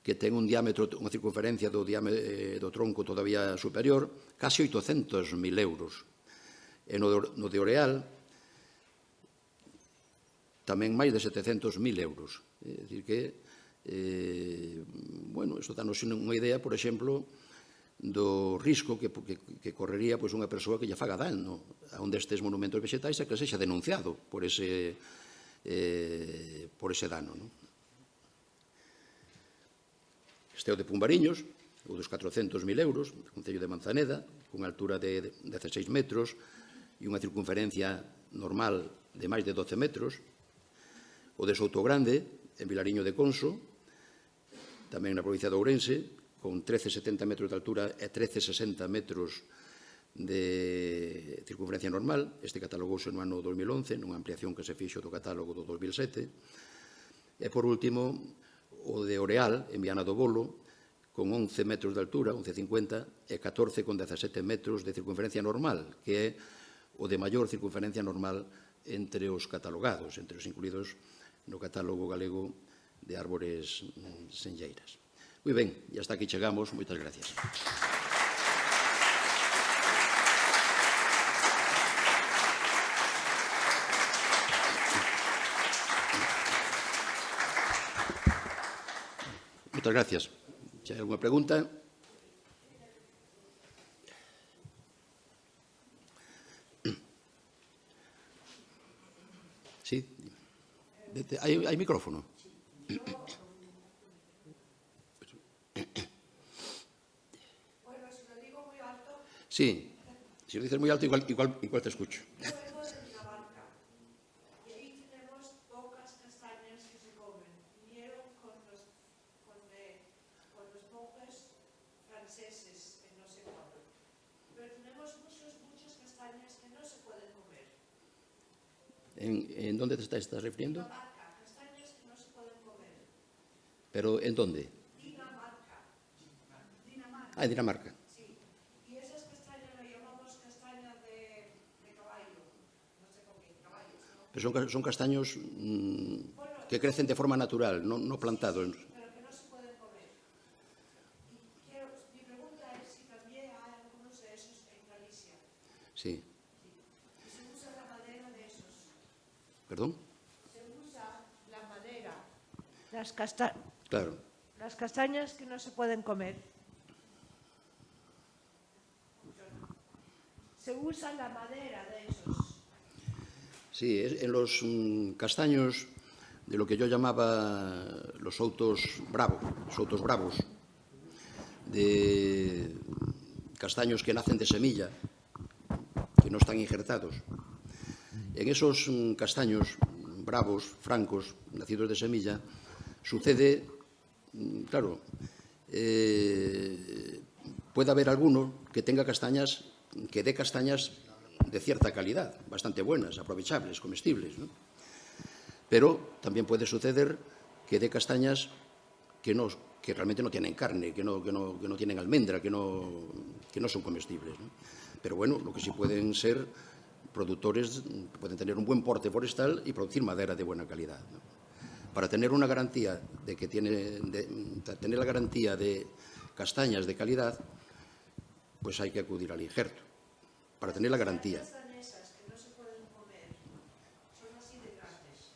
que ten un diámetro, unha circunferencia do tronco todavía superior, case 800.000 euros. E no de Oreal, tamén máis de 700.000 euros. É dicir que, bueno, isto danos unha idea, por exemplo, do risco que correría unha persoa que lle faga dano a un destes monumentos vegetais e que sexa denunciado por ese dano. Este é o de Pumbariños, o dos 400.000 euros, do concello de Manzaneda, cunha altura de 16 metros e unha circunferencia normal de máis de 12 metros. o de Soutogrande, en Vilariño de Conso, tamén na provincia de Ourense, con 13,70 metros de altura e 13,60 metros de circunferencia normal. Este catalogouse no ano 2011, nunha ampliación que se fixo do catálogo do 2007. E, por último, o de Oreal, en Viana do Bolo, con 11 metros de altura, 11,50, e 14,17 metros de circunferencia normal, que é o de maior circunferencia normal entre os catalogados, entre os incluídos no catálogo galego de árbores senlleiras. Moi ben, e hasta aquí chegamos. Moitas gracias. Moitas gracias. Se hai alguna pregunta? Sí. Hai micrófono? Sí. Si lo dices muy alto, igual te escucho. Yo vengo de Dinamarca y ahí tenemos pocas castañas que se comen. Vinieron con los monjes franceses en no sé cuándo. Pero tenemos muchas castañas que no se pueden comer. ¿En dónde te estás refiriendo? Dinamarca, castañas que no se pueden comer. ¿Pero en dónde? Dinamarca. Ah, en Dinamarca. Sí. Y esas castañas las llamamos castaña de caballo. No sé con qué caballos, ¿no? Pero son castaños que crecen de forma natural, no plantados. Pero que no se pueden comer. Mi pregunta es si también hay algunos de esos en Galicia. Sí. Y se usa la madera de esos. ¿Perdón? Se usa la madera. Las Claro. castañas que no se pueden comer. Se usa la madera de esos. Sí, en los castaños de lo que yo llamaba los soutos bravos, de castaños que nacen de semilla, que no están injertados. En esos castaños bravos, francos, nacidos de semilla, sucede, claro, puede haber alguno que tenga castañas, que dé castañas de cierta calidad, bastante buenas, aprovechables, comestibles, ¿no? Pero también puede suceder que dé castañas que realmente no tienen carne, que no tienen almendra, que no son comestibles, ¿no? Pero bueno, lo que sí pueden ser productores, pueden tener un buen porte forestal y producir madera de buena calidad, ¿no? Para tener una garantía tener la garantía de castañas de calidad, pues hay que acudir al injerto, para tener la garantía. Las danesas que no se pueden comer son así de grandes.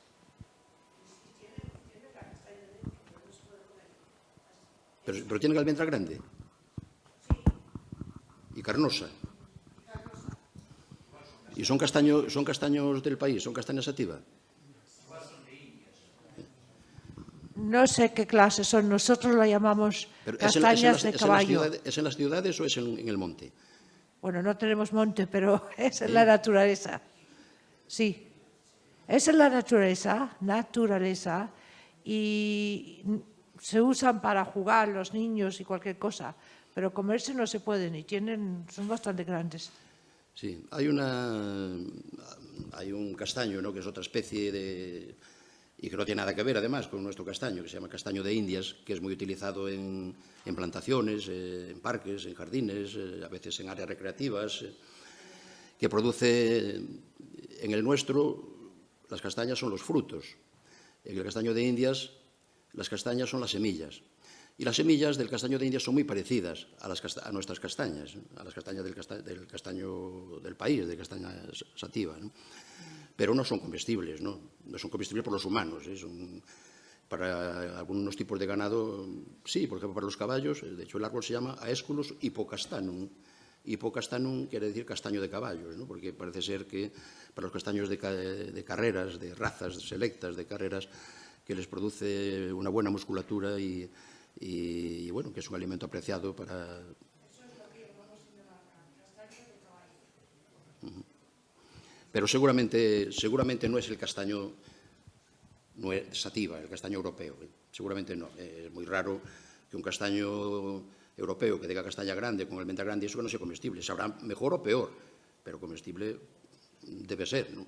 Y tienen la castaña dentro, pero no se puede comer. Pero tienen almendra grande y carnosa. ¿Y son castaños del país? ¿Son castañas sativa? No sé qué clase son, nosotros la llamamos Pero castañas de caballo. ¿Es en las ciudades o es en el monte? Bueno, no tenemos monte, pero es en la naturaleza. Sí, es en la naturaleza, y se usan para jugar los niños y cualquier cosa, pero comerse no se pueden y son bastante grandes. Sí, hay un castaño, ¿no?, que es otra especie y que no tiene nada que ver, además, con nuestro castaño, que se llama castaño de Indias, que es muy utilizado en plantaciones, en parques, en jardines, a veces en áreas recreativas, que produce, en el nuestro, las castañas son los frutos. En el castaño de Indias, las castañas son las semillas. Y las semillas del castaño de Indias son muy parecidas a nuestras castañas, ¿no?, a las castañas del castaño del país, de castaña sativa, ¿no? Pero no son comestibles, ¿no? No son comestibles por los humanos, ¿eh? Para algunos tipos de ganado, sí, por ejemplo, para los caballos. De hecho, el árbol se llama Aesculus hippocastanum. Hippocastanum quiere decir castaño de caballos, ¿no?, porque parece ser que para los castaños de carreras, de razas selectas de carreras, que les produce una buena musculatura y bueno, que es un alimento apreciado para... Eso es lo que llamamos en Dinamarca, castaño de caballo. Pero seguramente no es el castaño non é sativa, el castaño europeo. Seguramente non. É moi raro que un castaño europeo que diga castaña grande, con almendra grande, iso que non sea comestible. Sabrá mejor ou peor, pero comestible debe ser, non?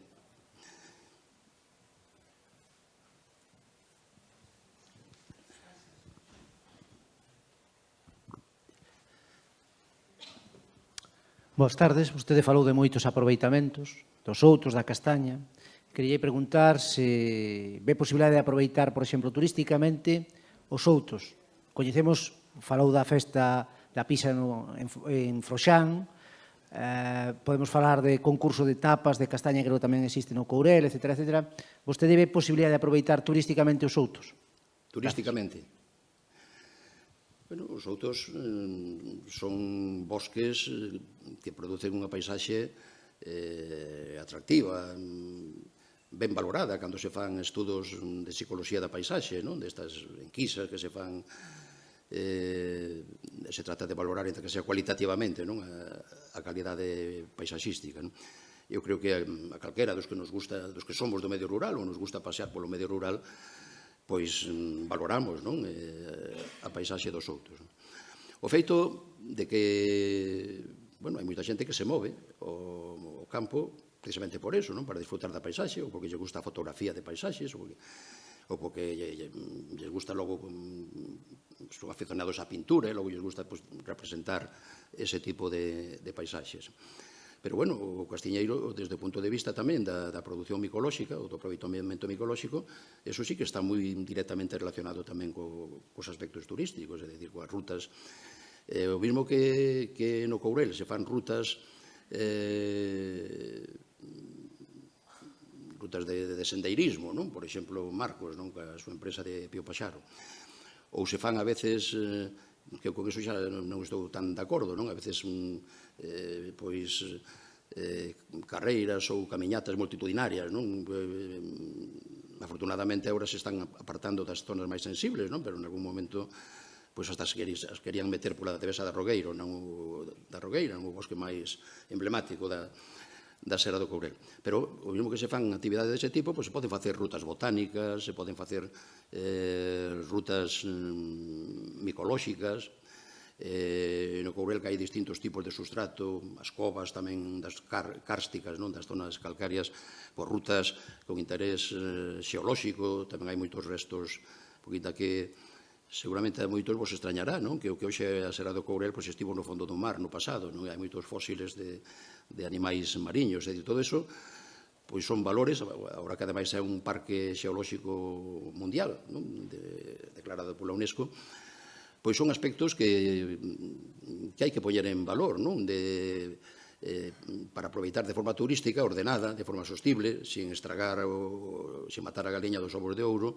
Boas tardes. Vostede falou de moitos aproveitamentos, dos outros, da castaña. Quería preguntar se ve posibilidade de aproveitar, por exemplo, turísticamente, os outros. Coñecemos, falou da festa da pizza en Froxán, podemos falar de concurso de tapas de castaña que tamén existe no Courel, etc. etc. Vostede ve posibilidade de aproveitar turísticamente os outros? Turísticamente. Bueno, os outros son bosques que producen unha paisaxe atractiva, ben valorada cando se fan estudos de psicoloxía da paisaxe, destas enquisas que se fan, se trata de valorar entre que sea cualitativamente a calidade paisaxística. Eu creo que a calquera dos que nos gusta, dos que somos do medio rural ou nos gusta pasear polo medio rural, pois valoramos a paisaxe dos outros. O feito de que, bueno, hai moita xente que se move ao campo precisamente por eso, para disfrutar da paisaxe, ou porque lle gusta a fotografía de paisaxes, ou porque lles gusta logo, son aficionados á pintura, e logo lles gusta representar ese tipo de paisaxes. Pero, bueno, o castiñeiro, desde o punto de vista tamén da produción micolóxica, ou do aproveitamento micolóxico, eso sí que está moi directamente relacionado tamén cos aspectos turísticos, é dicir, coas rutas. O mismo que no Courel se fan rutas de sendeirismo, por exemplo, Marcos, ca súa empresa de Pío Paxaro. Ou se fan a veces, que con eso xa non estou tan de acordo, a veces pois carreiras ou camiñatas multitudinarias, afortunadamente agora se están apartando das zonas máis sensibles, pero en algún momento pois hasta as querían meter pola Devesa da Rogueiro, o bosque máis emblemático da Serra do Courel. Pero o mesmo que se fan actividades dese tipo, se poden facer rutas botánicas, se poden facer rutas micolóxicas. No Courel que hai distintos tipos de sustrato, as covas tamén das kársticas, das zonas calcarias, por rutas con interés xeolóxico, tamén hai moitos restos, porque que seguramente a moitos vos extrañará, que o que hoxe a Serra do Courel estivo no fondo do mar no pasado, hai moitos fósiles de animais mariños, e todo eso pois son valores, agora que ademais é un parque xeolóxico mundial declarado pola UNESCO, pois son aspectos que hai que poñer en valor, para aproveitar de forma turística, ordenada, de forma sostible, sin estragar ou sin matar a galiña dos ovos de ouro,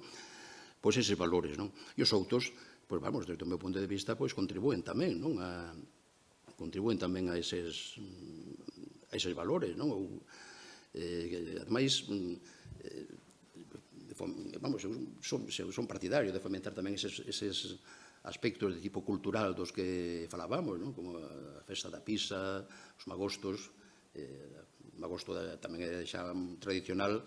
pois eses valores. E os outros, pois vamos, desde o meu punto de vista, pois contribúen tamén a eses valores, ademais, vamos, son partidario de fomentar tamén eses aspectos de tipo cultural dos que falábamos, como a festa da pizza, os magostos, magosto tamén é xa tradicional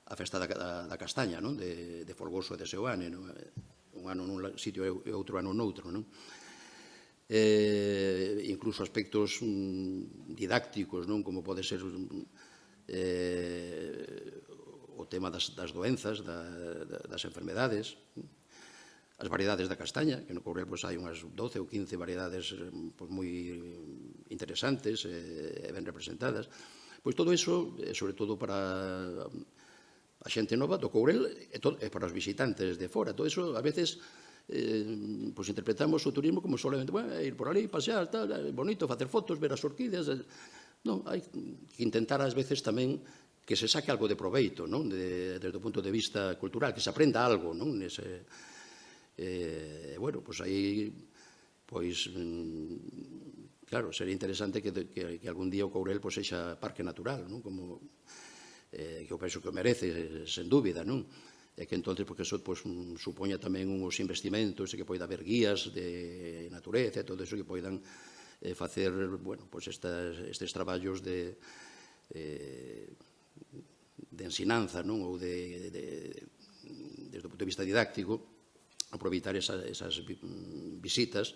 a festa da castaña, de Folgoso e de Seoane, un ano nun sitio e outro ano noutro. Incluso aspectos didácticos, como pode ser o tema das doenzas, das enfermedades, as variedades da castaña, que no Courel hai unhas 12 ou 15 variedades moi interesantes e ben representadas. Pois todo iso, sobre todo para a xente nova do Courel e para os visitantes de fora, todo iso a veces interpretamos o turismo como solamente ir por ali, pasear, bonito, facer fotos, ver as orquídeas. Non, hai que intentar ás veces tamén que se saque algo de proveito, desde o punto de vista cultural, que se aprenda algo, bueno, pois aí, claro, sería interesante que algún día o Courel sexa parque natural, como que eu penso que o merece, sen dúbida, e que entón, porque eso supoña tamén uns investimentos e que poida haber guías de natureza e todo eso que poidan facer, bueno, estes traballos de ensinanza, ou de desde o punto de vista didáctico, aproveitar esas visitas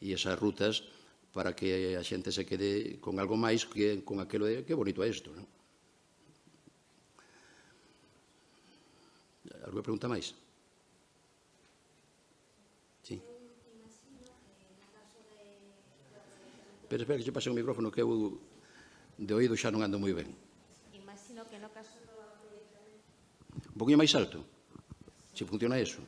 e esas rutas para que a xente se quede con algo máis que con aquilo de que bonito é isto, non? Alguna pregunta máis? Sí. Espera, que eu pasei un micrófono que eu de oído xa non ando moi ben. Imagino que no caso do Un poquinho máis alto, se funciona eso.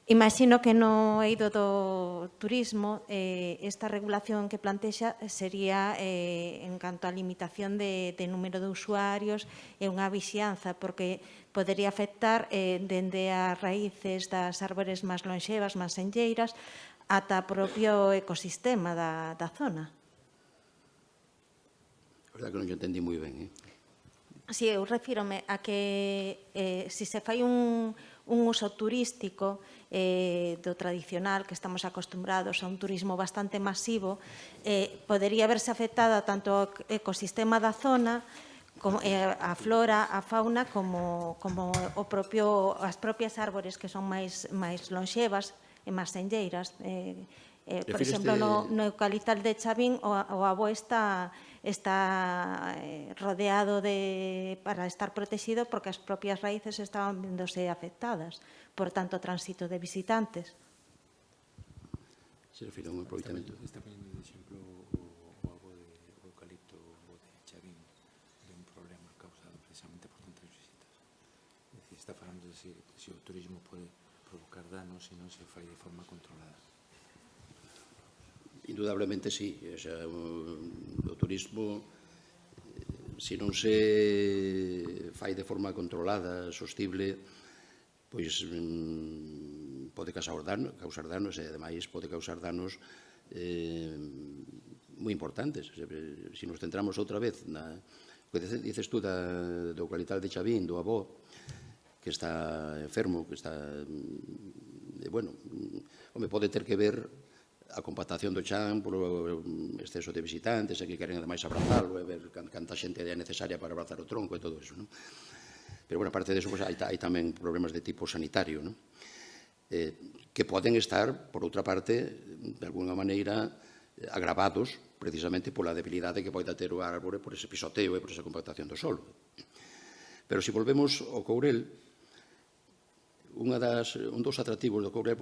Imagino que no eido do turismo esta regulación que plantexa sería en canto á limitación de número de usuarios e unha vixianza, porque podería afectar dende as raíces das árbores máis lonxevas, máis senlleiras, ata o propio ecosistema da zona. A verdade que non yo entendí moi ben, Si, eu refírome a que se se fai un uso turístico do tradicional, que estamos acostumbrados a un turismo bastante masivo, podería verse afectada tanto o ecosistema da zona, a flora, a fauna, como as propias árbores que son máis lonxevas e máis senlleiras. Por exemplo, no eucaliptal de Chavín, o abo está rodeado para estar protegido porque as propias raíces estaban vendose afectadas por tanto tránsito de visitantes. Se refire a un aproveitamento. Está ponendo de exemplo o abo de eucalipto ou de Chavín de un problema causado precisamente por tantas visitas. É dicir, está falando de se o turismo pode provocar danos se non se fai de forma controlada. Indudablemente sí, o turismo se non se fai de forma controlada, sostible, pois pode causar danos e ademais pode causar danos moi importantes. Se nos centramos outra vez na que dices tú do eucaliptal de Chavín, do abo, que está enfermo, que está, bueno, pode ter que ver a compactación do chan por exceso de visitantes e que queren ademais abrazalo e ver canta xente é necesaria para abrazar o tronco e todo eso, non? Pero, bueno, aparte disso, hai tamén problemas de tipo sanitario, non? Que poden estar, por outra parte, de alguna maneira, agravados precisamente pola debilidade que pode ter o árbore por ese pisoteo e por esa compactación do solo. Pero se volvemos ao Courel, un dos atractivos do Courel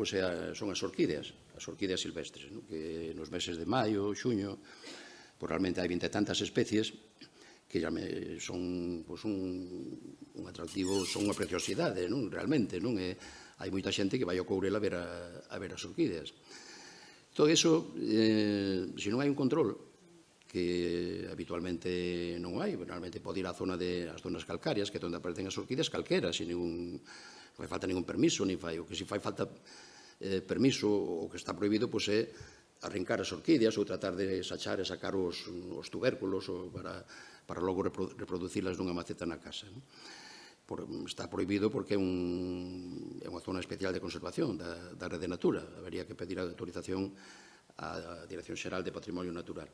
son as orquídeas silvestres, que nos meses de maio, xuño, realmente hai 20 e tantas especies que son un atractivo, son unha preciosidade, realmente. Hai moita xente que vai ao Courel a ver as orquídeas. Todo iso, se non hai un control, que habitualmente non hai, normalmente pode ir á zona das zonas calcarias, que é onde aparecen as orquídeas calqueras, non fai falta ningún permiso, o que se fai falta permiso, o que está prohibido, é arrincar as orquídeas ou tratar de sachar e sacar os tubérculos para logo reproducilas nunha maceta na casa. Está prohibido porque é unha zona especial de conservación da Rede Natura. Habería que pedir a autorización á Dirección Xeral de Patrimonio Natural.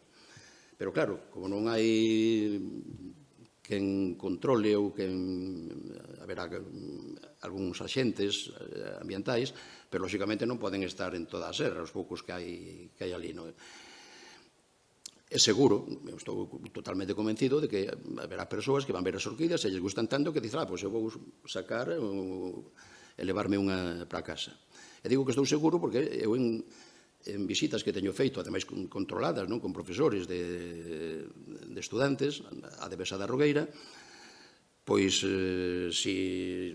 Pero, claro, como non hai quen controle ou quen haberá algúns axentes ambientais, pero, lóxicamente, non poden estar en toda a serra, os poucos que hai ali. É seguro, estou totalmente convencido de que haberá persoas que van ver as orquídeas e lles gustan tanto que dicen, pois eu vou sacar e levarme unha para casa. E digo que estou seguro porque eu en visitas que teño feito, ademais controladas, con profesores de estudantes, a de Besa da Rogueira, pois se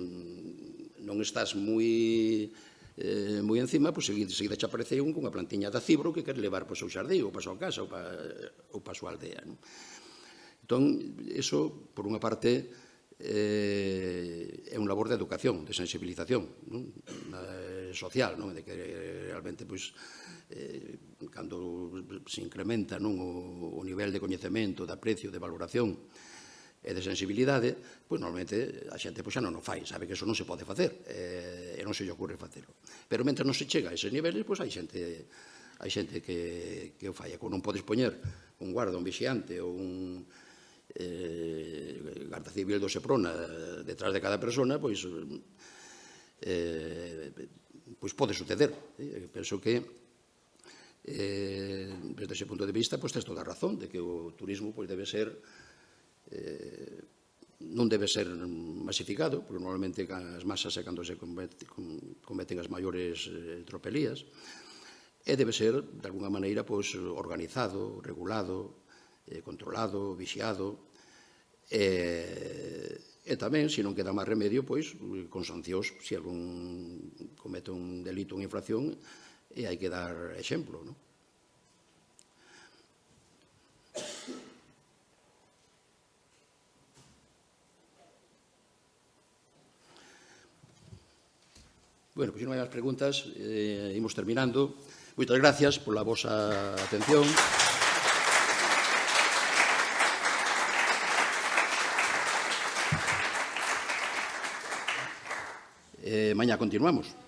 non estás moi encima, pois seguida che aparece con unha plantiña de cibro que quere levar para o seu xardín, ou para a súa casa, ou para a súa aldea. Entón, iso, por unha parte, é un labor de educación, de sensibilización social, de que realmente, cando se incrementa o nivel de coñecemento, de aprecio, de valoración e de sensibilidade, normalmente a xente xa non o fai, sabe que eso non se pode facer e non se lle ocurre facelo. Pero mentre non se chega a eses niveles, hai xente que o fai. E non podes poñer un guarda, un vixiante ou un Garda Civil do Seprona detrás de cada persona, pois pode suceder. Penso que desde ese punto de vista, pois, tens toda a razón de que o turismo pois, debe ser non debe ser masificado, porque normalmente as masas é cando se cometen as maiores tropelías, e debe ser, de alguna maneira, pois, organizado, regulado, controlado, vixiado, e tamén, se non queda máis remedio, pois, con sancións, se algún comete un delito, unha infracción, e hai que dar exemplo, non? Bueno, pois se non hai máis preguntas, imos terminando. Moitas gracias pola vosa atención. Mañá continuamos.